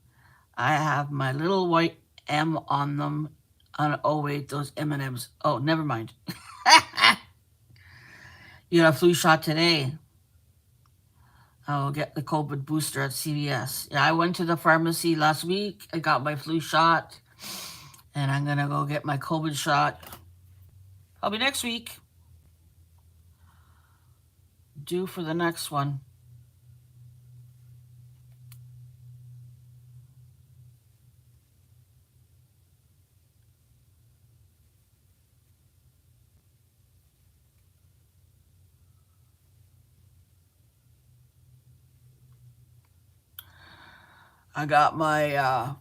I have my little white M on them. Oh wait, those M&Ms. Oh, never mind. You got a flu shot today. I'll get the COVID booster at CVS. Yeah, I went to the pharmacy last week. I got my flu shot, and I'm gonna go get my COVID shot. Probably next week. Due for the next one. I got my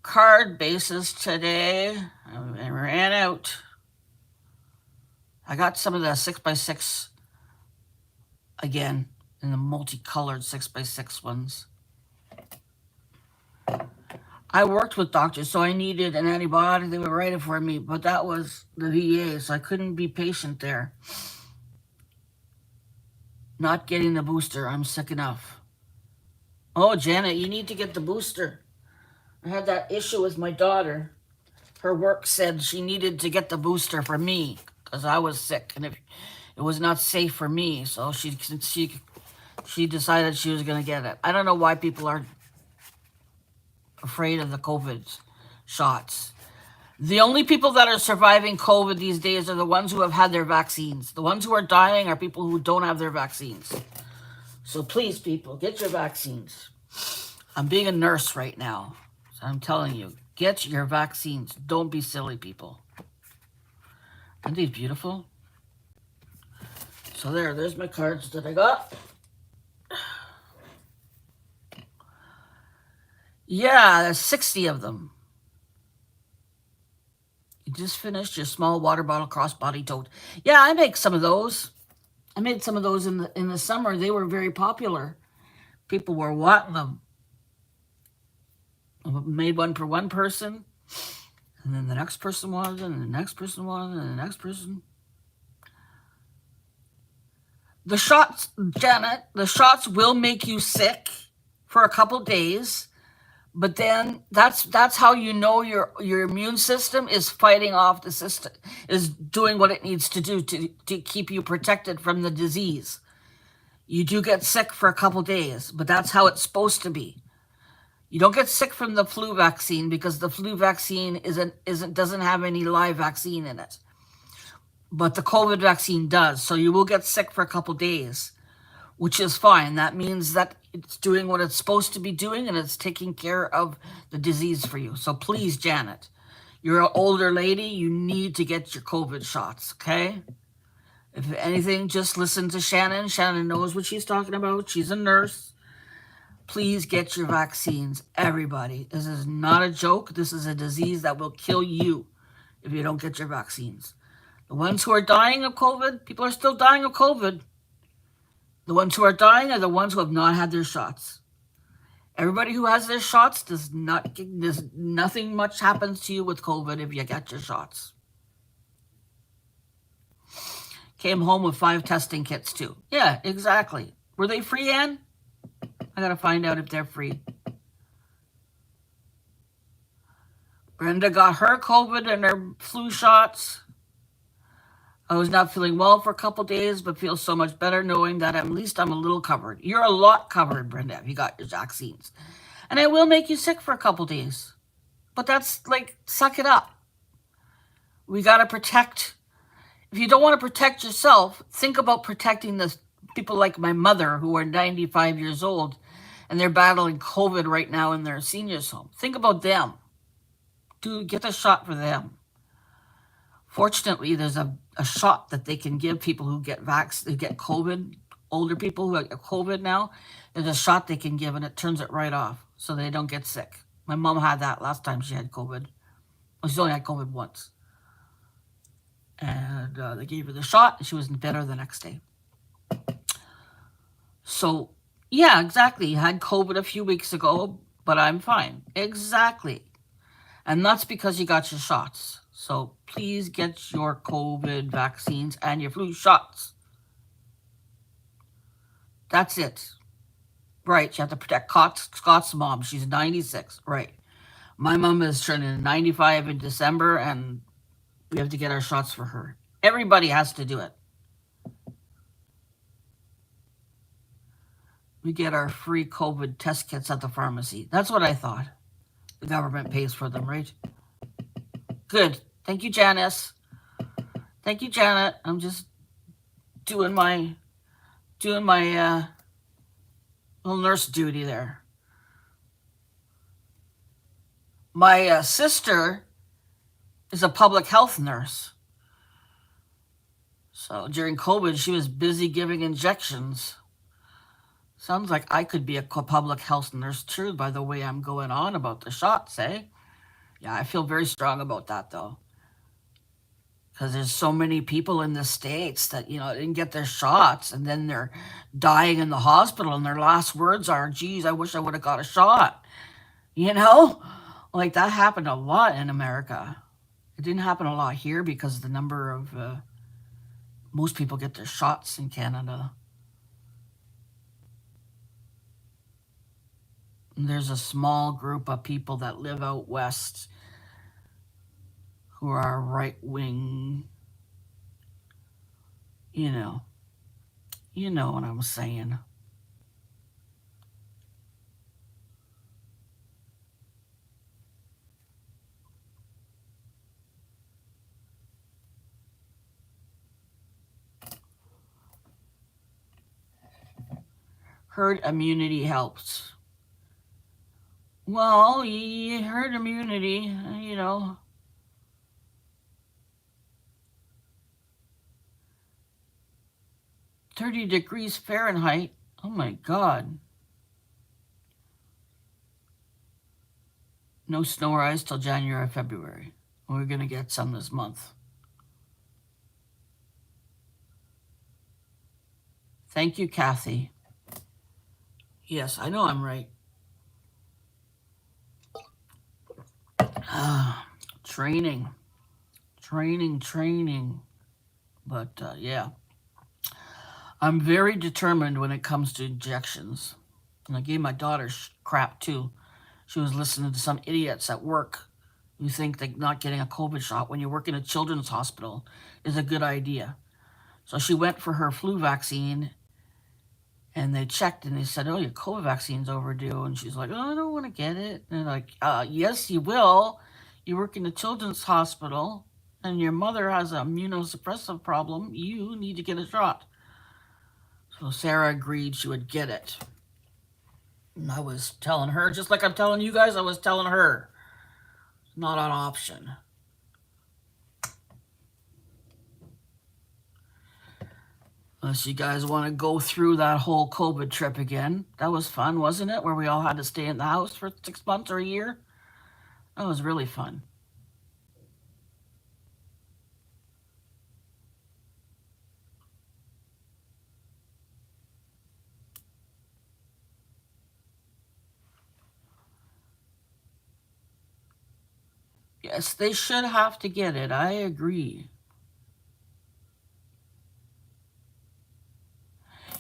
card bases today. I ran out. I got some of the 6x6 again in the multicolored 6x6 ones. I worked with doctors, so I needed an antibiotic. They would write it for me, but that was the VA, so I couldn't be patient there. Not getting the booster. I'm sick enough. Oh, Janet, you need to get the booster. I had that issue with my daughter. Her work said she needed to get the booster for me because I was sick and it was not safe for me. So she decided she was going to get it. I don't know why people are afraid of the COVID shots. The only people that are surviving COVID these days are the ones who have had their vaccines. The ones who are dying are people who don't have their vaccines. So please, people, get your vaccines. I'm being a nurse right now, so I'm telling you, get your vaccines. Don't be silly, people. Aren't these beautiful? So there's my cards that I got. Yeah, there's 60 of them. You just finished your small water bottle crossbody tote. Yeah, I make some of those. I made some of those in the summer. They were very popular. People were wanting them. I made one for one person, and then the next person wanted it, and the next person wanted it, and the next person. The shots, Janet, the shots will make you sick for a couple days, but then that's how you know your immune system is fighting off the system, is doing what it needs to do to keep you protected from the disease. You do get sick for a couple days, but that's how it's supposed to be. You don't get sick from the flu vaccine because the flu vaccine doesn't have any live vaccine in it. But the COVID vaccine does. So you will get sick for a couple days, which is fine. That means that it's doing what it's supposed to be doing and it's taking care of the disease for you. So please, Janet, you're an older lady. You need to get your COVID shots, okay? If anything, just listen to Shannon. Shannon knows what she's talking about. She's a nurse. Please get your vaccines, everybody. This is not a joke. This is a disease that will kill you if you don't get your vaccines. The ones who are dying of COVID, people are still dying of COVID. The ones who are dying are the ones who have not had their shots. Everybody who has their shots there's nothing much happens to you with COVID if you get your shots. Came home with 5 testing kits too. Yeah, exactly. Were they free, Ann? I gotta find out if they're free. Brenda got her COVID and her flu shots. I was not feeling well for a couple days, but feel so much better knowing that at least I'm a little covered. You're a lot covered, Brenda, if you got your vaccines. And it will make you sick for a couple days. But that's like, suck it up. We gotta protect. If you don't want to protect yourself, think about protecting the people like my mother who are 95 years old and they're battling COVID right now in their seniors home. Think about them. Get a shot for them. Fortunately, there's a shot that they can give people who get who get COVID, older people who get COVID now. There's a shot they can give and it turns it right off so they don't get sick. My mom had that last time she had COVID. Well, she's only had COVID once. And they gave her the shot and she was better the next day. So, Yeah, exactly. Had COVID a few weeks ago, but I'm fine. Exactly. And that's because you got your shots. So please get your COVID vaccines and your flu shots. That's it. Right. You have to protect Scott's mom. She's 96. Right. My mom is turning 95 in December, and we have to get our shots for her. Everybody has to do it. We get our free COVID test kits at the pharmacy. That's what I thought. The government pays for them, right? Good. Thank you, Janice. Thank you, Janet. I'm just doing my little nurse duty there. My sister is a public health nurse. So during COVID, she was busy giving injections. Sounds like I could be a public health nurse too by the way I'm going on about the shots, eh? Yeah, I feel very strong about that though. Because there's so many people in the States that, didn't get their shots and then they're dying in the hospital and their last words are, geez, I wish I would have got a shot. You know? Like that happened a lot in America. It didn't happen a lot here because the number of most people get their shots in Canada. And there's a small group of people that live out west who are right wing, you know. You know what I'm saying. Herd immunity helps. Well, herd immunity, 30 degrees Fahrenheit. Oh my God. No snow or ice till January, February. We're going to get some this month. Thank you, Kathy. Yes, I know I'm right. Training, training. But yeah, I'm very determined when it comes to injections. And I gave my daughter crap too. She was listening to some idiots at work who think that not getting a COVID shot when you work in a children's hospital is a good idea. So she went for her flu vaccine and they checked and they said, "Oh, your COVID vaccine's overdue." And she's like, "Oh, I don't want to get it." And they're like, "Yes, you will. You work in a children's hospital and your mother has an immunosuppressive problem. You need to get a shot." So Sarah agreed she would get it. And I was telling her, just like I'm telling you guys, I was telling her, not an option. Unless you guys want to go through that whole COVID trip again. That was fun, wasn't it? Where we all had to stay in the house for 6 months or a year. That was really fun. Yes, they should have to get it. I agree.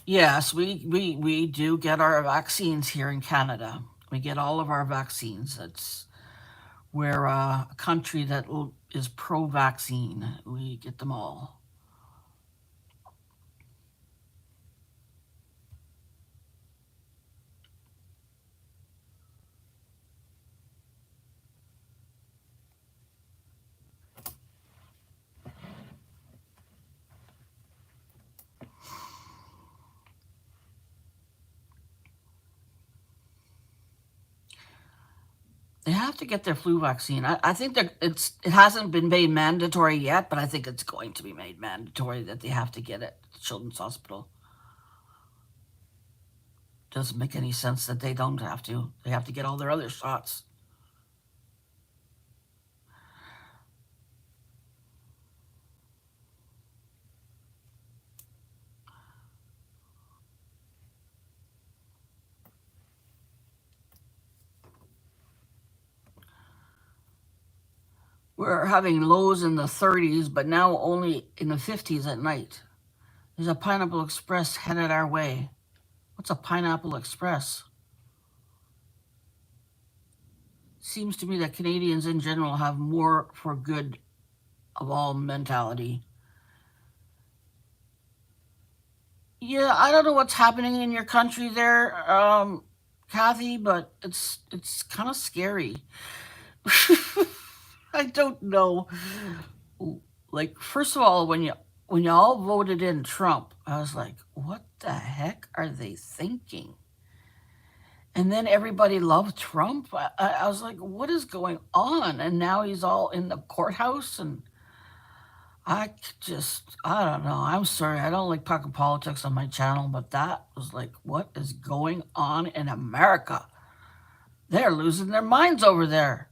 Yes, we do get our vaccines here in Canada. We get all of our vaccines. We're a country that is pro-vaccine. We get them all. They have to get their flu vaccine. I think that it hasn't been made mandatory yet, but I think it's going to be made mandatory that they have to get it at the Children's Hospital. Doesn't make any sense that they don't have to. They have to get all their other shots. We're having lows in the 30s, but now only in the 50s at night. There's a Pineapple Express headed our way. What's a Pineapple Express? Seems to me that Canadians in general have more for good of all mentality. Yeah, I don't know what's happening in your country there, Kathy, but it's kind of scary. I don't know. Like, first of all, when you all voted in Trump, I was like, what the heck are they thinking? And then everybody loved Trump. I was like, what is going on? And now he's all in the courthouse, and I don't know. I'm sorry. I don't like talking politics on my channel, but that was like, what is going on in America? They're losing their minds over there.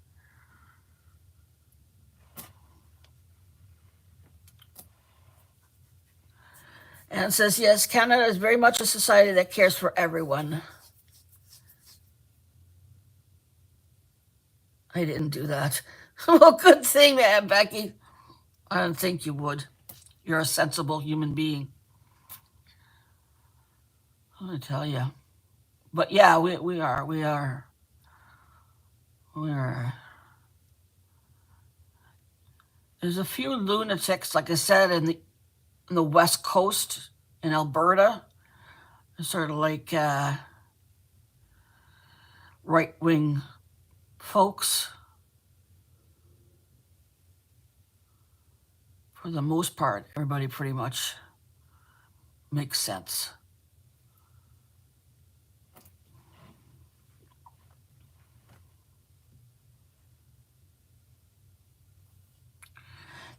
And it says, yes, Canada is very much a society that cares for everyone. I didn't do that. Well, good thing, man, Becky. I didn't think you would. You're a sensible human being. I tell you. But yeah, we are. There's a few lunatics, like I said, in the West Coast in Alberta. They're sort of like right wing folks. For the most part, everybody pretty much makes sense.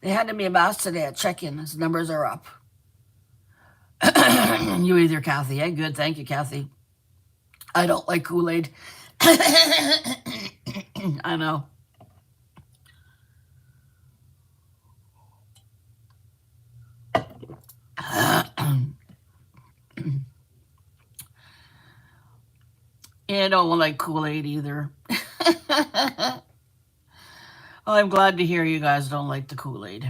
They handed me a mask today at check-in. His numbers are up. You either, Kathy. Eh? Good. Thank you, Kathy. I don't like Kool-Aid. I know. Yeah, I don't like Kool-Aid either. Well, I'm glad to hear you guys don't like the Kool-Aid.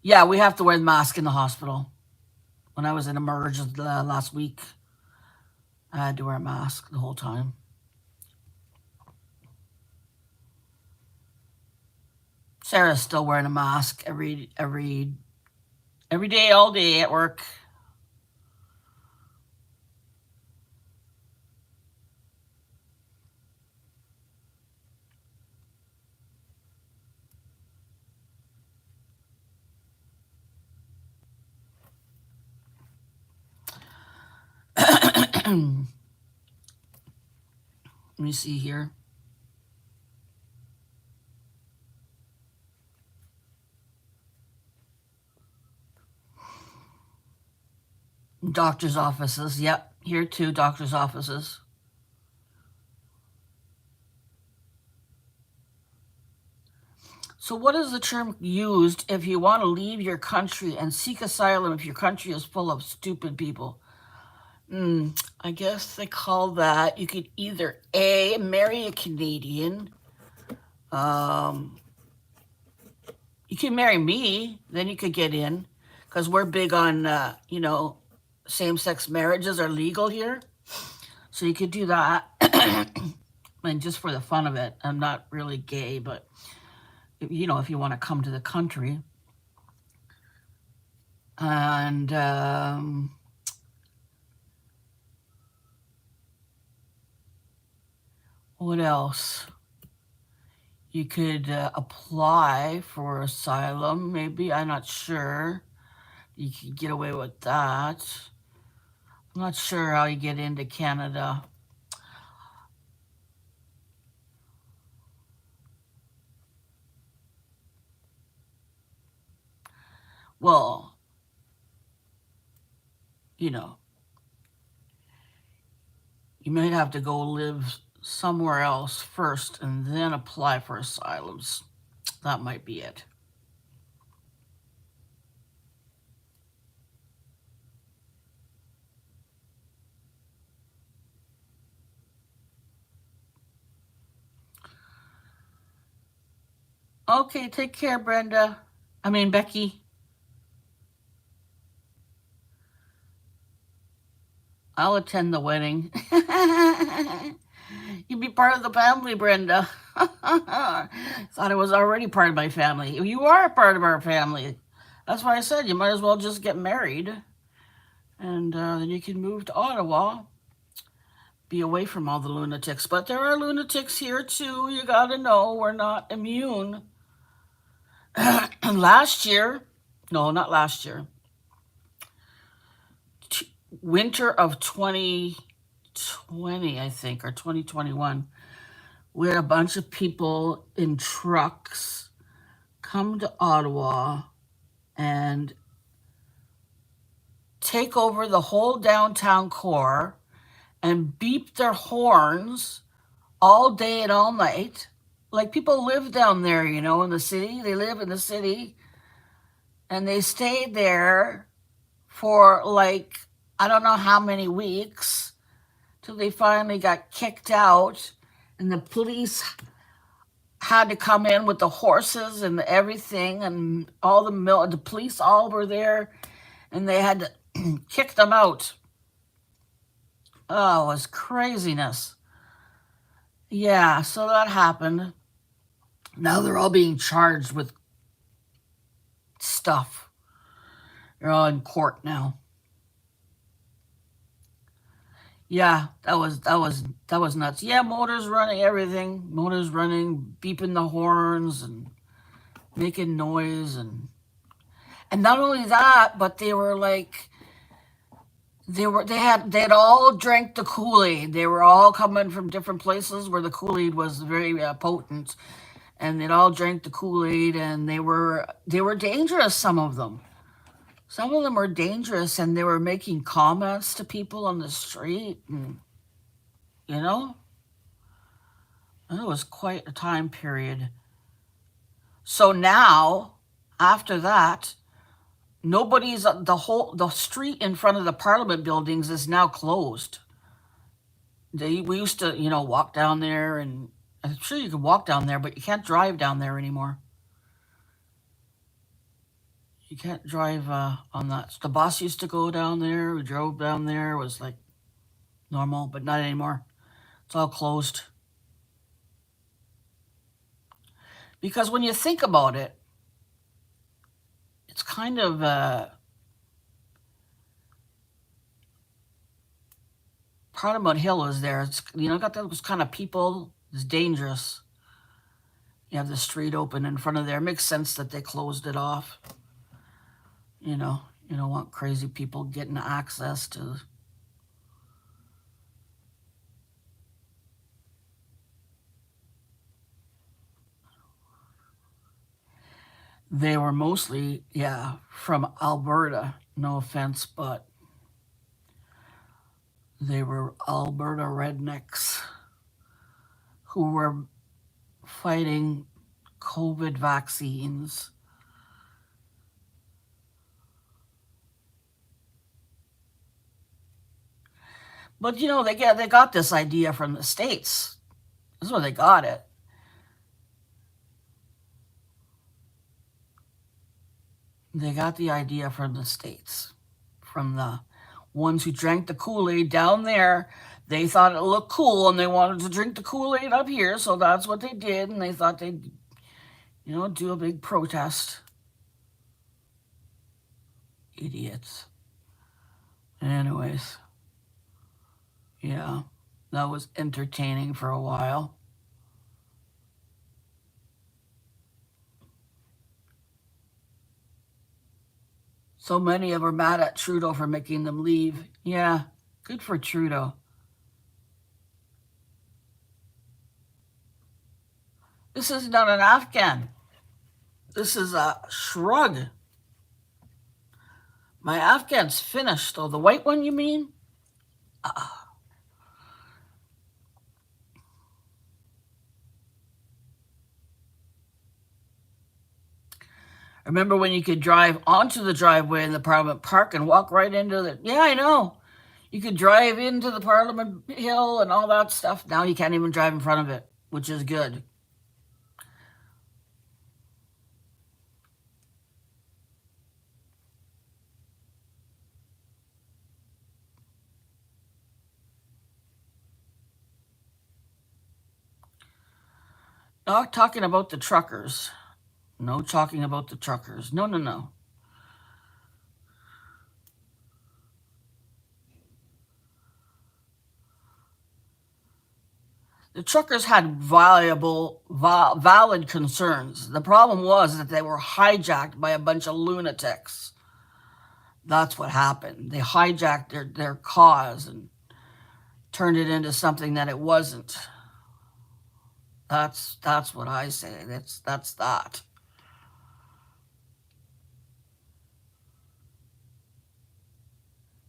Yeah, we have to wear the mask in the hospital. When I was in Emerge last week, I had to wear a mask the whole time. Sarah's still wearing a mask every day, all day at work. Let me see here. Doctor's offices. Yep, here too, doctor's offices. So, what is the term used if you want to leave your country and seek asylum if your country is full of stupid people? I guess they call that, you could either A, marry a Canadian. You can marry me, then you could get in, because we're big on, same-sex marriages are legal here. So you could do that. And just for the fun of it, I'm not really gay, but if you want to come to the country. And what else? You could apply for asylum, maybe. I'm not sure. You could get away with that. I'm not sure how you get into Canada. Well, you might have to go live somewhere else first and then apply for asylums. That might be it. Okay, take care, Brenda. I mean, Becky. I'll attend the wedding. You'd be part of the family, Brenda. Thought I was already part of my family. You are a part of our family. That's why I said you might as well just get married, and then you can move to Ottawa, be away from all the lunatics. But there are lunatics here too. You gotta know we're not immune. Last year, no, not last year, winter of 2020, I think, or 2021, we had a bunch of people in trucks come to Ottawa and take over the whole downtown core and beep their horns all day and all night. Like people live down there, you know, in the city. They live in the city and they stayed there for like, I don't know how many weeks till they finally got kicked out and the police had to come in with the horses and everything and all the police all were there and they had to kick them out. Oh, it was craziness. Yeah, so that happened. Now they're all being charged with stuff. They're all in court now. Yeah, that was nuts. Yeah, motors running, everything. Motors running, beeping the horns and making noise and not only that, but they were like they had all drank the Kool-Aid. They were all coming from different places where the Kool-Aid was very potent, and they'd all drank the Kool-Aid, and they were dangerous. Some of them were dangerous, and they were making comments to people on the street, and you know, it was quite a time period. So now, after that, the street in front of the Parliament buildings is now closed. We used to, walk down there, and I'm sure you can walk down there, but you can't drive down there anymore. You can't drive on that. The bus used to go down there. We drove down there. It was like normal, but not anymore. It's all closed. Because when you think about it, it's kind of Parliament Hill is there. It's got those kind of people. It's dangerous. You have the street open in front of there. It makes sense that they closed it off. You don't want crazy people getting access to. They were mostly, yeah, from Alberta. No offense, but they were Alberta rednecks who were fighting COVID vaccines. But they got this idea from the States. That's where they got it. They got the idea from the States, from the ones who drank the Kool-Aid down there. They thought it looked cool and they wanted to drink the Kool-Aid up here, so that's what they did, and they thought they'd, do a big protest. Idiots. Anyways, yeah, that was entertaining for a while. So many of them are mad at Trudeau for making them leave. Yeah, good for Trudeau. This is not an Afghan. This is a shrug. My Afghan's finished. Oh, the white one, you mean? Remember when you could drive onto the driveway in the Parliament Park and walk right into the. Yeah, I know. You could drive into the Parliament Hill and all that stuff. Now you can't even drive in front of it, which is good. Not talking about the truckers. No talking about the truckers. No, no, no. The truckers had valid concerns. The problem was that they were hijacked by a bunch of lunatics. That's what happened. They hijacked their cause and turned it into something that it wasn't. That's what I say. That's that.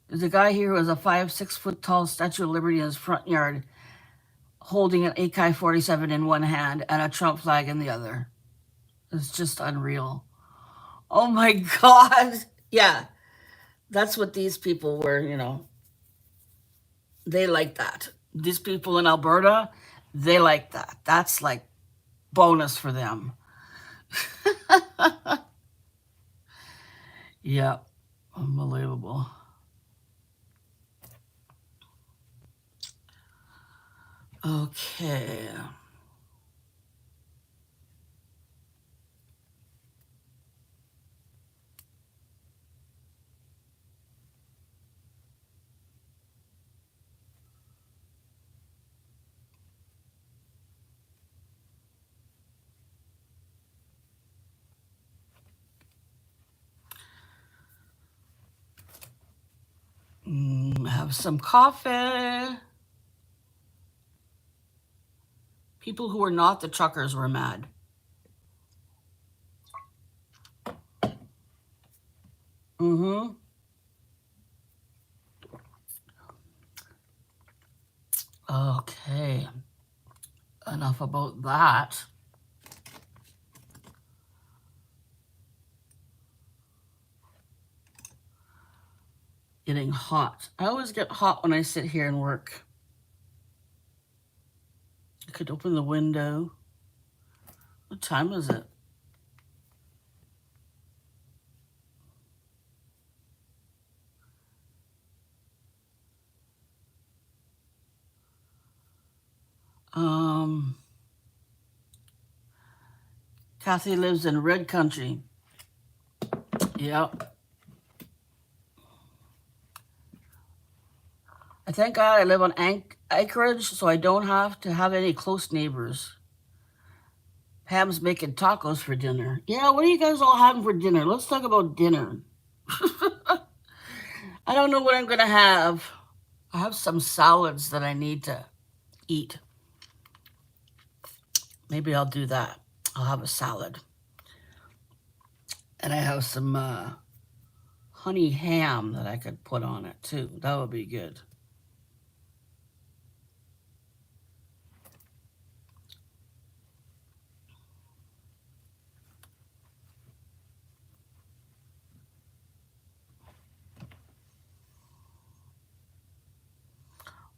There's a guy here who has a 6 foot tall Statue of Liberty in his front yard, holding an AK-47 in one hand and a Trump flag in the other. It's just unreal. Oh my God. Yeah, that's what these people were, They like that. These people in Alberta, they like that. That's like bonus for them. Yeah, unbelievable. Okay. Have some coffee. People who were not the truckers were mad. Mm-hmm. Okay. Enough about that. Getting hot. I always get hot when I sit here and work. I could open the window. What time is it? Kathy lives in Red Country. Yep. I thank God I live on acreage, so I don't have to have any close neighbors. Pam's making tacos for dinner. Yeah, what are you guys all having for dinner? Let's talk about dinner. I don't know what I'm going to have. I have some salads that I need to eat. Maybe I'll do that. I'll have a salad. And I have some honey ham that I could put on it too. That would be good.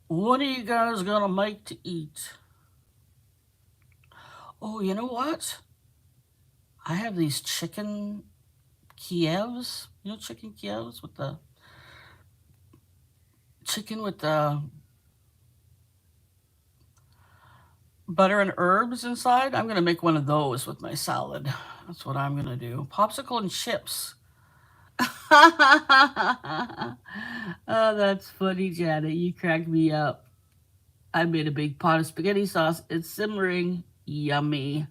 What are you guys gonna make to eat? Oh, you know what? I have these chicken Kievs. You know chicken Kievs with the chicken with the butter and herbs inside. I'm gonna make one of those with my salad. That's what I'm gonna do. Popsicle and chips. Oh, that's funny, Janet. You cracked me up. I made a big pot of spaghetti sauce. It's simmering. Yummy.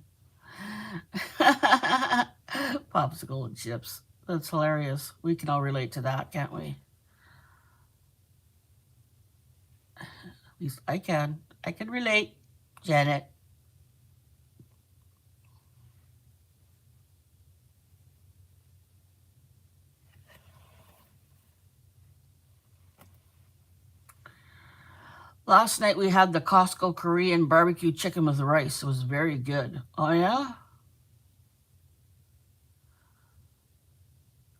Popsicle and chips. That's hilarious. We can all relate to that, can't we? At least I can. I can relate, Janet. Last night we had the Costco Korean barbecue chicken with rice. It was very good. Oh, yeah?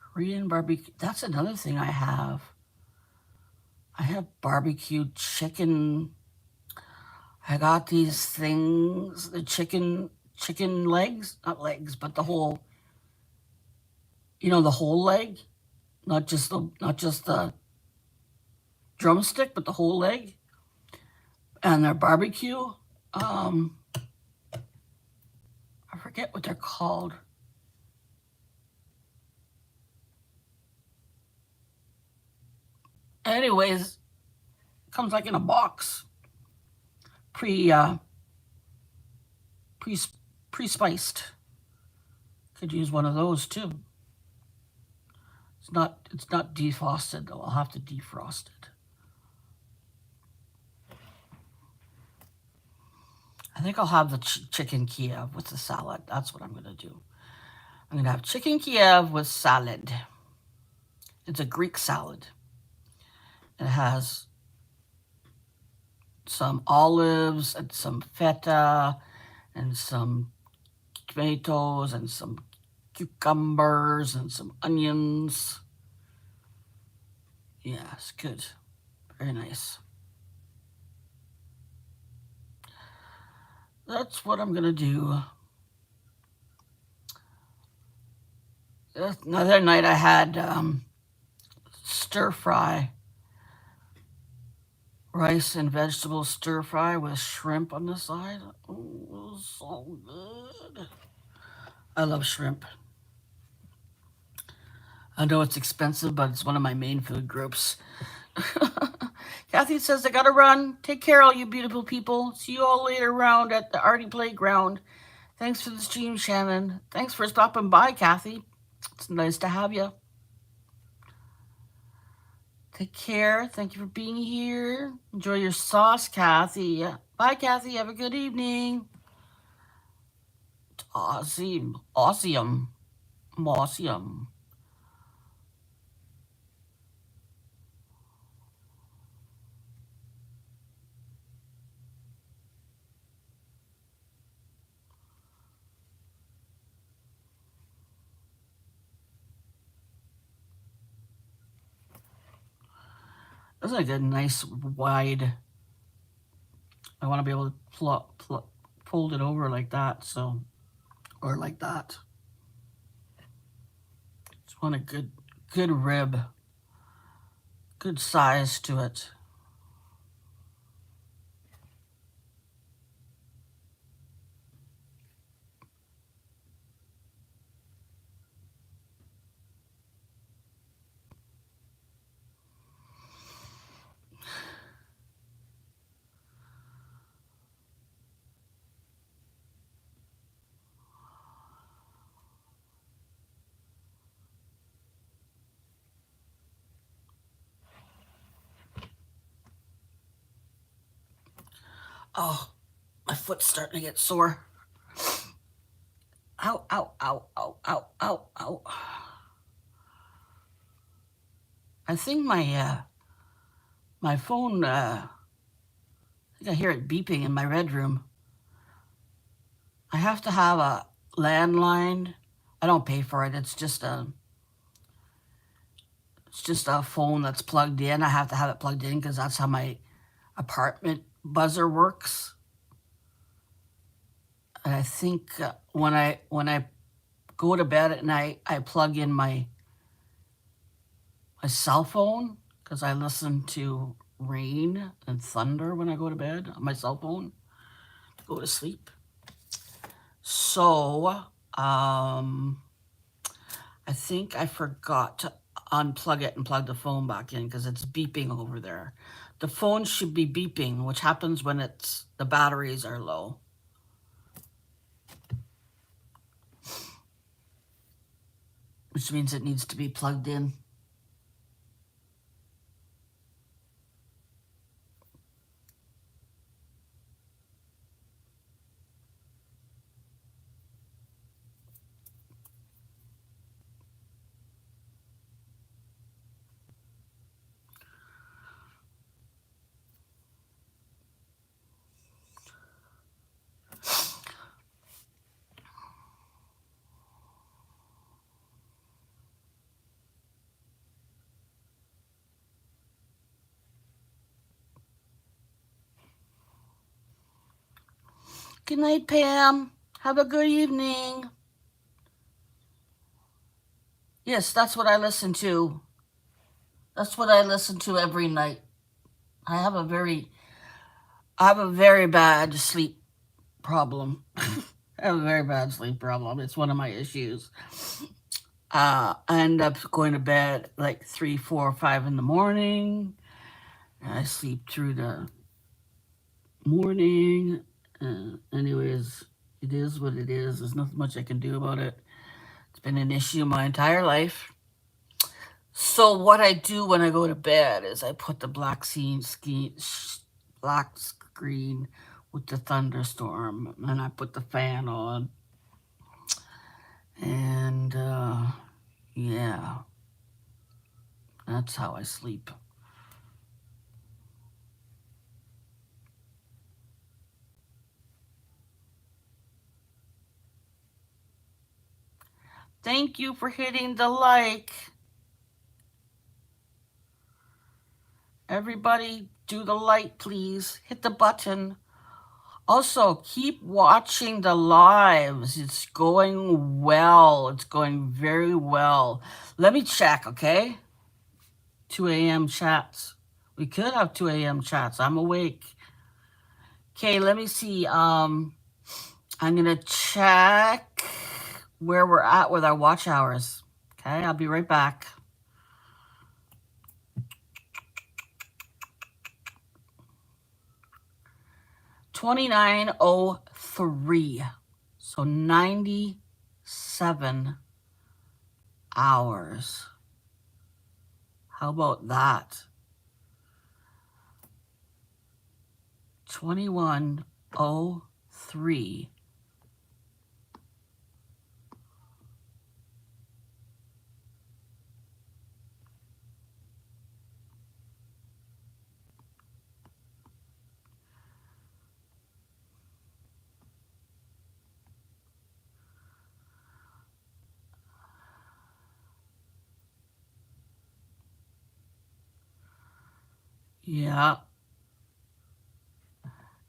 Korean barbecue. That's another thing I have. I have barbecue chicken. I got these things, the chicken legs, not legs, but the whole, the whole leg, not just the drumstick, but the whole leg, and their barbecue. Um, I forget what they're called. Anyways, comes like in a box, pre pre pre spiced. Could use one of those too. It's not defrosted though. I'll have to defrost it. I think I'll have the chicken Kiev with the salad. That's what I'm gonna do. I'm gonna have chicken Kiev with salad. It's a Greek salad. It has some olives and some feta and some tomatoes and some cucumbers and some onions. Yeah, it's good. Very nice. That's what I'm gonna do. Another night I had stir fry, rice and vegetable stir fry with shrimp on the side. Oh, it was so good. I love shrimp. I know it's expensive, but it's one of my main food groups. Kathy says, I gotta run. Take care, all you beautiful people. See you all later around at the Arty Playground. Thanks for the stream, Shannon. Thanks for stopping by, Kathy. It's nice to have you. Take care. Thank you for being here. Enjoy your sauce, Kathy. Bye, Kathy. Have a good evening. Awesome. Awesome. Awesome. That's like a nice wide. I want to be able to fold it over like that, so, or like that. Just want a good rib, good size to it. Oh, my foot's starting to get sore. Ow, ow, ow, ow, ow, ow, ow. I think my phone, I think I hear it beeping in my bedroom. I have to have a landline. I don't pay for it. It's just a phone that's plugged in. I have to have it plugged in because that's how my apartment buzzer works. And I think when I go to bed at night, I plug in my cell phone because I listen to rain and thunder when I go to bed on my cell phone to go to sleep. So I think I forgot to unplug it and plug the phone back in because it's beeping over there. The phone should be beeping, which happens when the batteries are low. Which means it needs to be plugged in. Good night, Pam. Have a good evening. Yes, that's what I listen to. That's what I listen to every night. I have a very bad sleep problem. I have a very bad sleep problem. It's one of my issues. I end up going to bed like 3, 4, 5 in the morning. And I sleep through the morning. Anyways, it is what it is. There's nothing much I can do about it. It's been an issue my entire life. So what I do when I go to bed is I put the black screen with the thunderstorm, and I put the fan on, and yeah, that's how I sleep. Thank you for hitting the like. Everybody do the like, please. Hit the button. Also, keep watching the lives. It's going well. It's going very well. Let me check, okay? 2 a.m. chats. We could have 2 a.m. chats. I'm awake. Okay, let me see. I'm going to check where we're at with our watch hours. Okay, I'll be right back. 29:03. So 97 hours. How about that? 21:03. Yeah.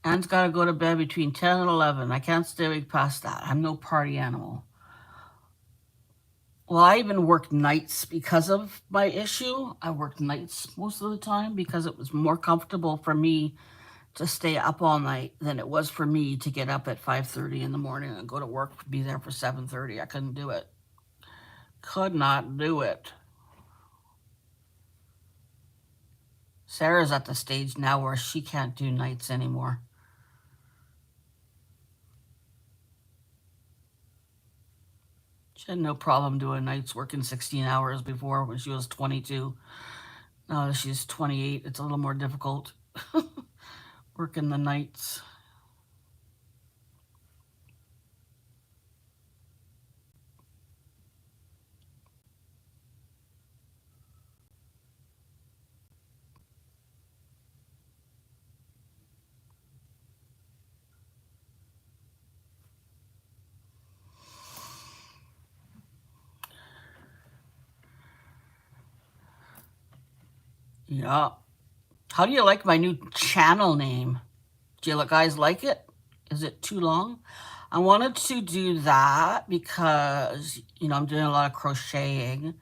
Anne's got to go to bed between 10 and 11. I can't stay awake past that. I'm no party animal. Well, I even worked nights because of my issue. I worked nights most of the time because it was more comfortable for me to stay up all night than it was for me to get up at 5:30 in the morning and go to work, be there for 7:30. I couldn't do it. Could not do it. Sarah's at the stage now where she can't do nights anymore. She had no problem doing nights, working 16 hours before when she was 22. Now that she's 28, it's a little more difficult working the nights. Yeah. How do you like my new channel name? Do you guys like it? Is it too long? I wanted to do that because, I'm doing a lot of crocheting.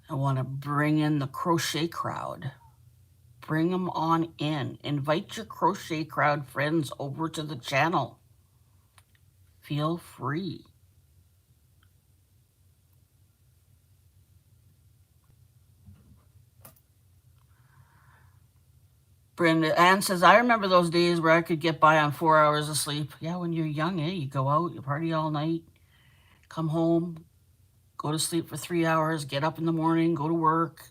I want to bring in the crochet crowd. Bring them on in. Invite your crochet crowd friends over to the channel. Feel free. Brenda Ann says, I remember those days where I could get by on 4 hours of sleep. Yeah, when you're young, you go out, you party all night, come home, go to sleep for 3 hours, get up in the morning, go to work.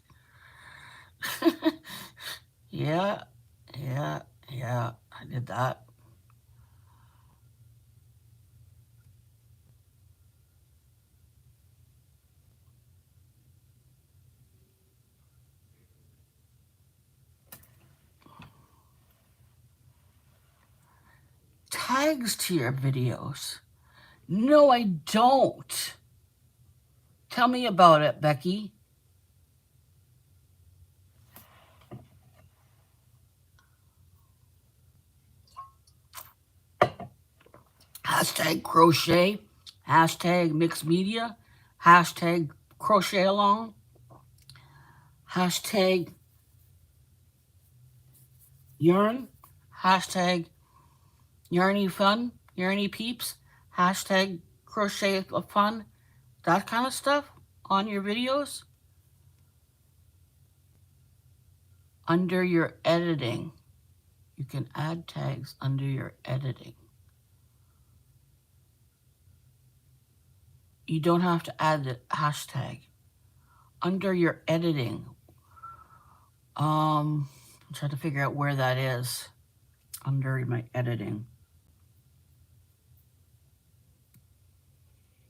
Yeah, yeah, I did that. Tags to your videos. No, I don't. Tell me about it, Becky. Hashtag crochet, hashtag mixed media, hashtag crochet along, hashtag yarn, hashtag yarny fun, yarny peeps, hashtag crochet fun, that kind of stuff on your videos. Under your editing, you can add tags under your editing. You don't have to add the hashtag. Under your editing, I'm trying to figure out where that is. Under my editing.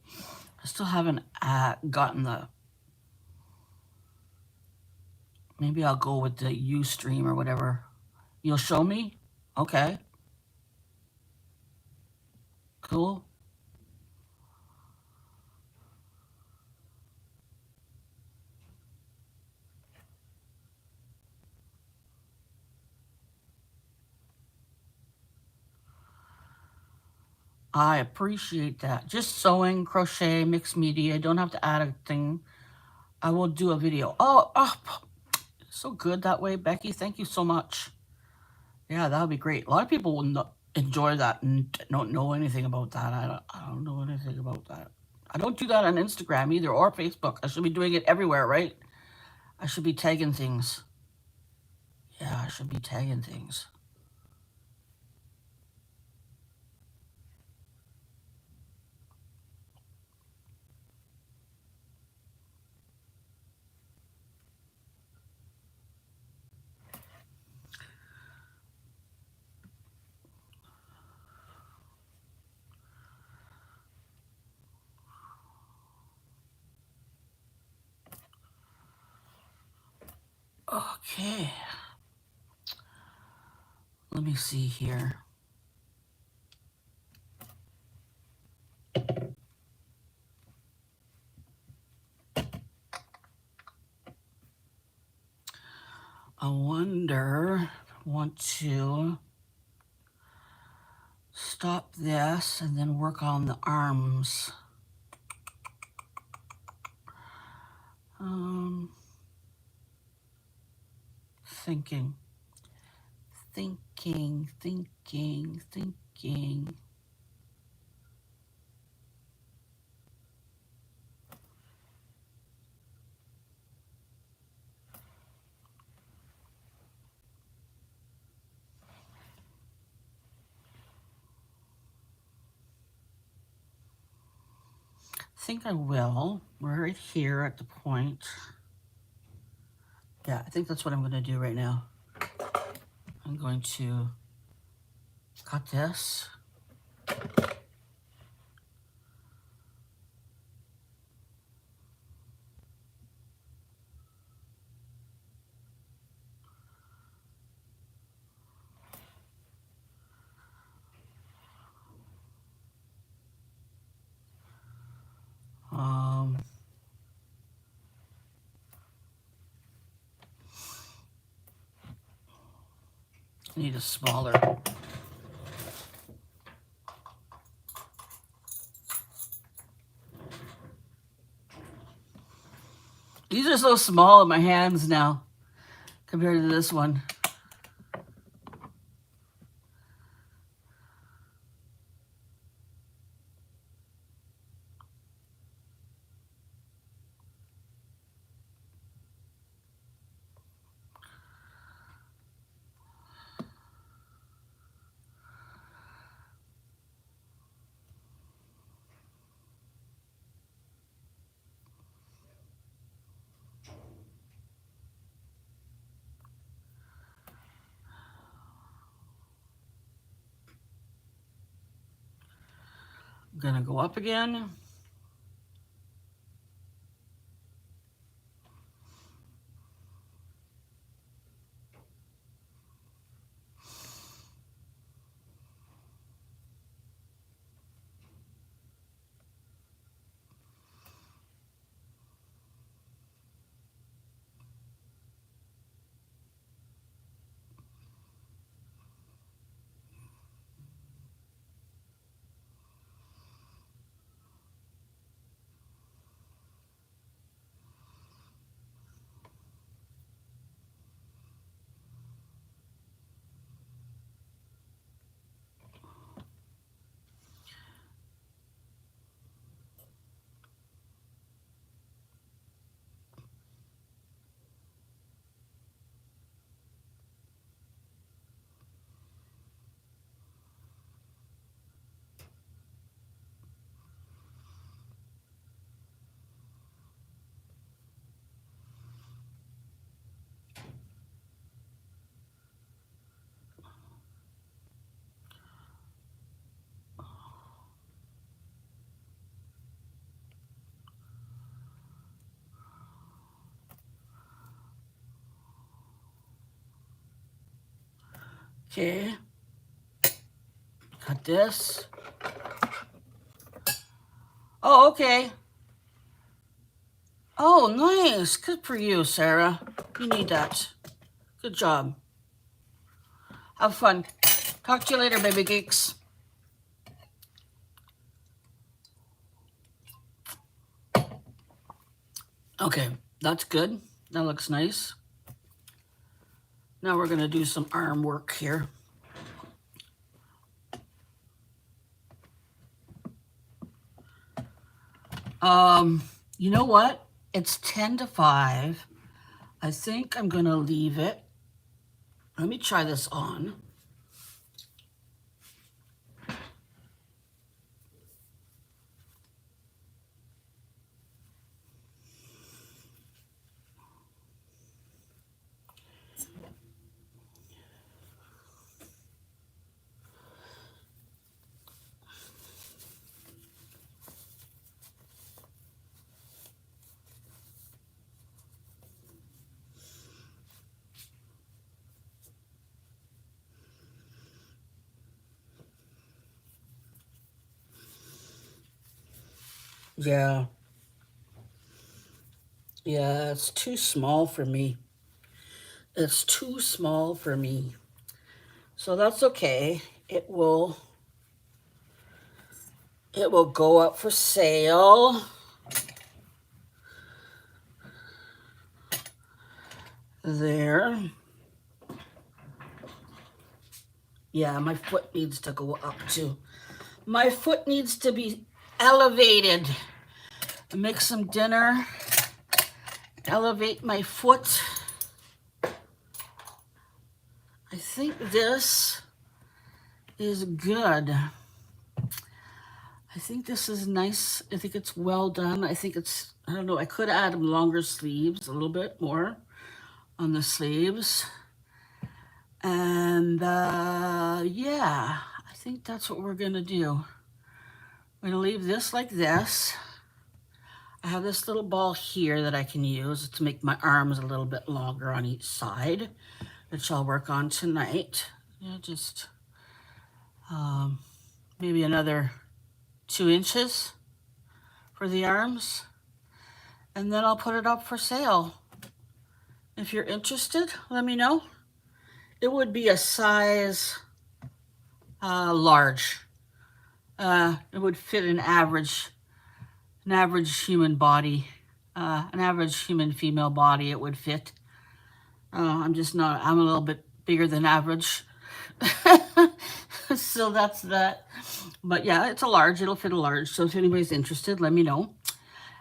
I still haven't gotten the, maybe I'll go with the Ustream or whatever. You'll show me? Okay. Cool. I appreciate that. Just sewing, crochet, mixed media. Don't have to add a thing. I will do a video. Oh, so good that way, Becky. Thank you so much. Yeah, that would be great. A lot of people will not enjoy that and don't know anything about that. I don't know anything about that. I don't do that on Instagram either or Facebook. I should be doing it everywhere, right? I should be tagging things. Yeah, I should be tagging things. Okay. Let me see here. I wonder, want to stop this and then work on the arms. Thinking. I think I will. We're right here at the point. Yeah, I think that's what I'm going to do right now. I'm going to cut this. I need a smaller. These are so small in my hands now compared to this one. I'm going to go up again. Okay. Got this. Oh, okay. Oh, nice. Good for you, Sarah. You need that. Good job. Have fun. Talk to you later, baby geeks. Okay, that's good. That looks nice. Now we're going to do some arm work here. You know what? It's 10 to 5. I think I'm going to leave it. Let me try this on. Yeah. Yeah, it's too small for me. It's too small for me. So that's okay. It will go up for sale. There. Yeah, my foot needs to go up too. My foot needs to be elevated. Make some dinner. Elevate my foot. I think this is good. I think this is nice. I think it's well done. I think it's, I don't know, I could add longer sleeves, a little bit more on the sleeves. And yeah, I think that's what we're going to do. We're going to leave this like this. I have this little ball here that I can use to make my arms a little bit longer on each side, which I'll work on tonight. Yeah, just maybe another 2 inches for the arms. And then I'll put it up for sale. If you're interested, let me know. It would be a size large. It would fit an average human body, an average human female body. It would fit. I'm a little bit bigger than average. So that's that. But yeah, it's a large. It'll fit a large. So if anybody's interested, let me know.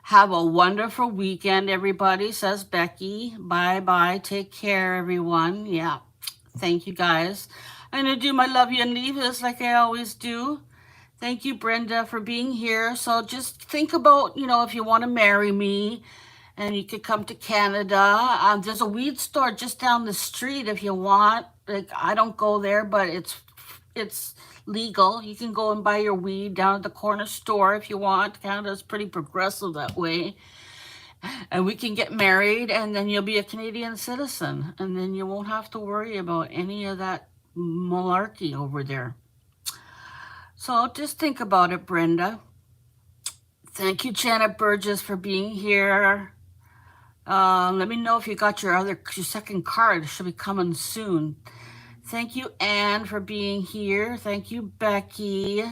Have a wonderful weekend, everybody, says Becky. Bye-bye. Take care, everyone. Yeah. Thank you, guys. I'm going to do my love you and leave this like I always do. Thank you, Brenda, for being here. So just think about, if you want to marry me, and you could come to Canada. There's a weed store just down the street if you want. Like, I don't go there, but it's legal. You can go and buy your weed down at the corner store if you want. Canada's pretty progressive that way. And we can get married, and then you'll be a Canadian citizen, and then you won't have to worry about any of that malarkey over there. So just think about it, Brenda. Thank you, Janet Burgess, for being here. Let me know if you got your second card. It should be coming soon. Thank you, Anne, for being here. Thank you, Becky,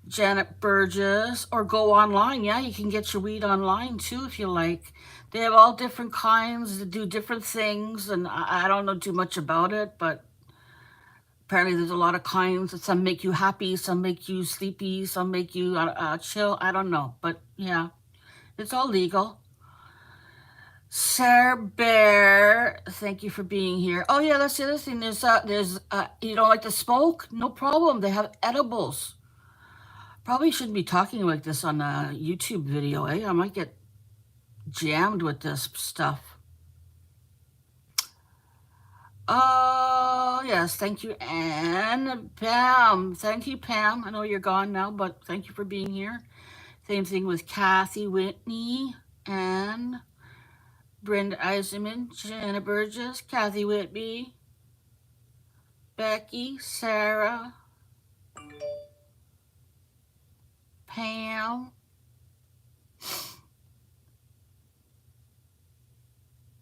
Janet Burgess, or go online. Yeah, you can get your weed online too if you like. They have all different kinds that do different things, and I don't know too much about it, but apparently there's a lot of kinds. Some make you happy, some make you sleepy, some make you chill. I don't know, but yeah, it's all legal. Sarah Bear, thank you for being here. Oh yeah, that's the other thing. There's you don't like to smoke? No problem. They have edibles. Probably shouldn't be talking like this on a YouTube video, eh? I might get jammed with this stuff. Oh, yes, thank you, Anne. Pam, thank you, Pam. I know you're gone now, but thank you for being here. Same thing with Kathy Whitney, Anne, Brenda Eisenman, Shannon Burgess, Kathy Whitby, Becky, Sarah, Pam.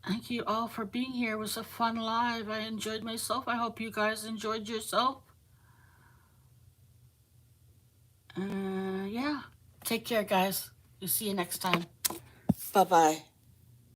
Thank you all for being here. It was a fun live. I enjoyed myself. I hope you guys enjoyed yourself. Yeah. Take care, guys. We'll see you next time. Bye-bye.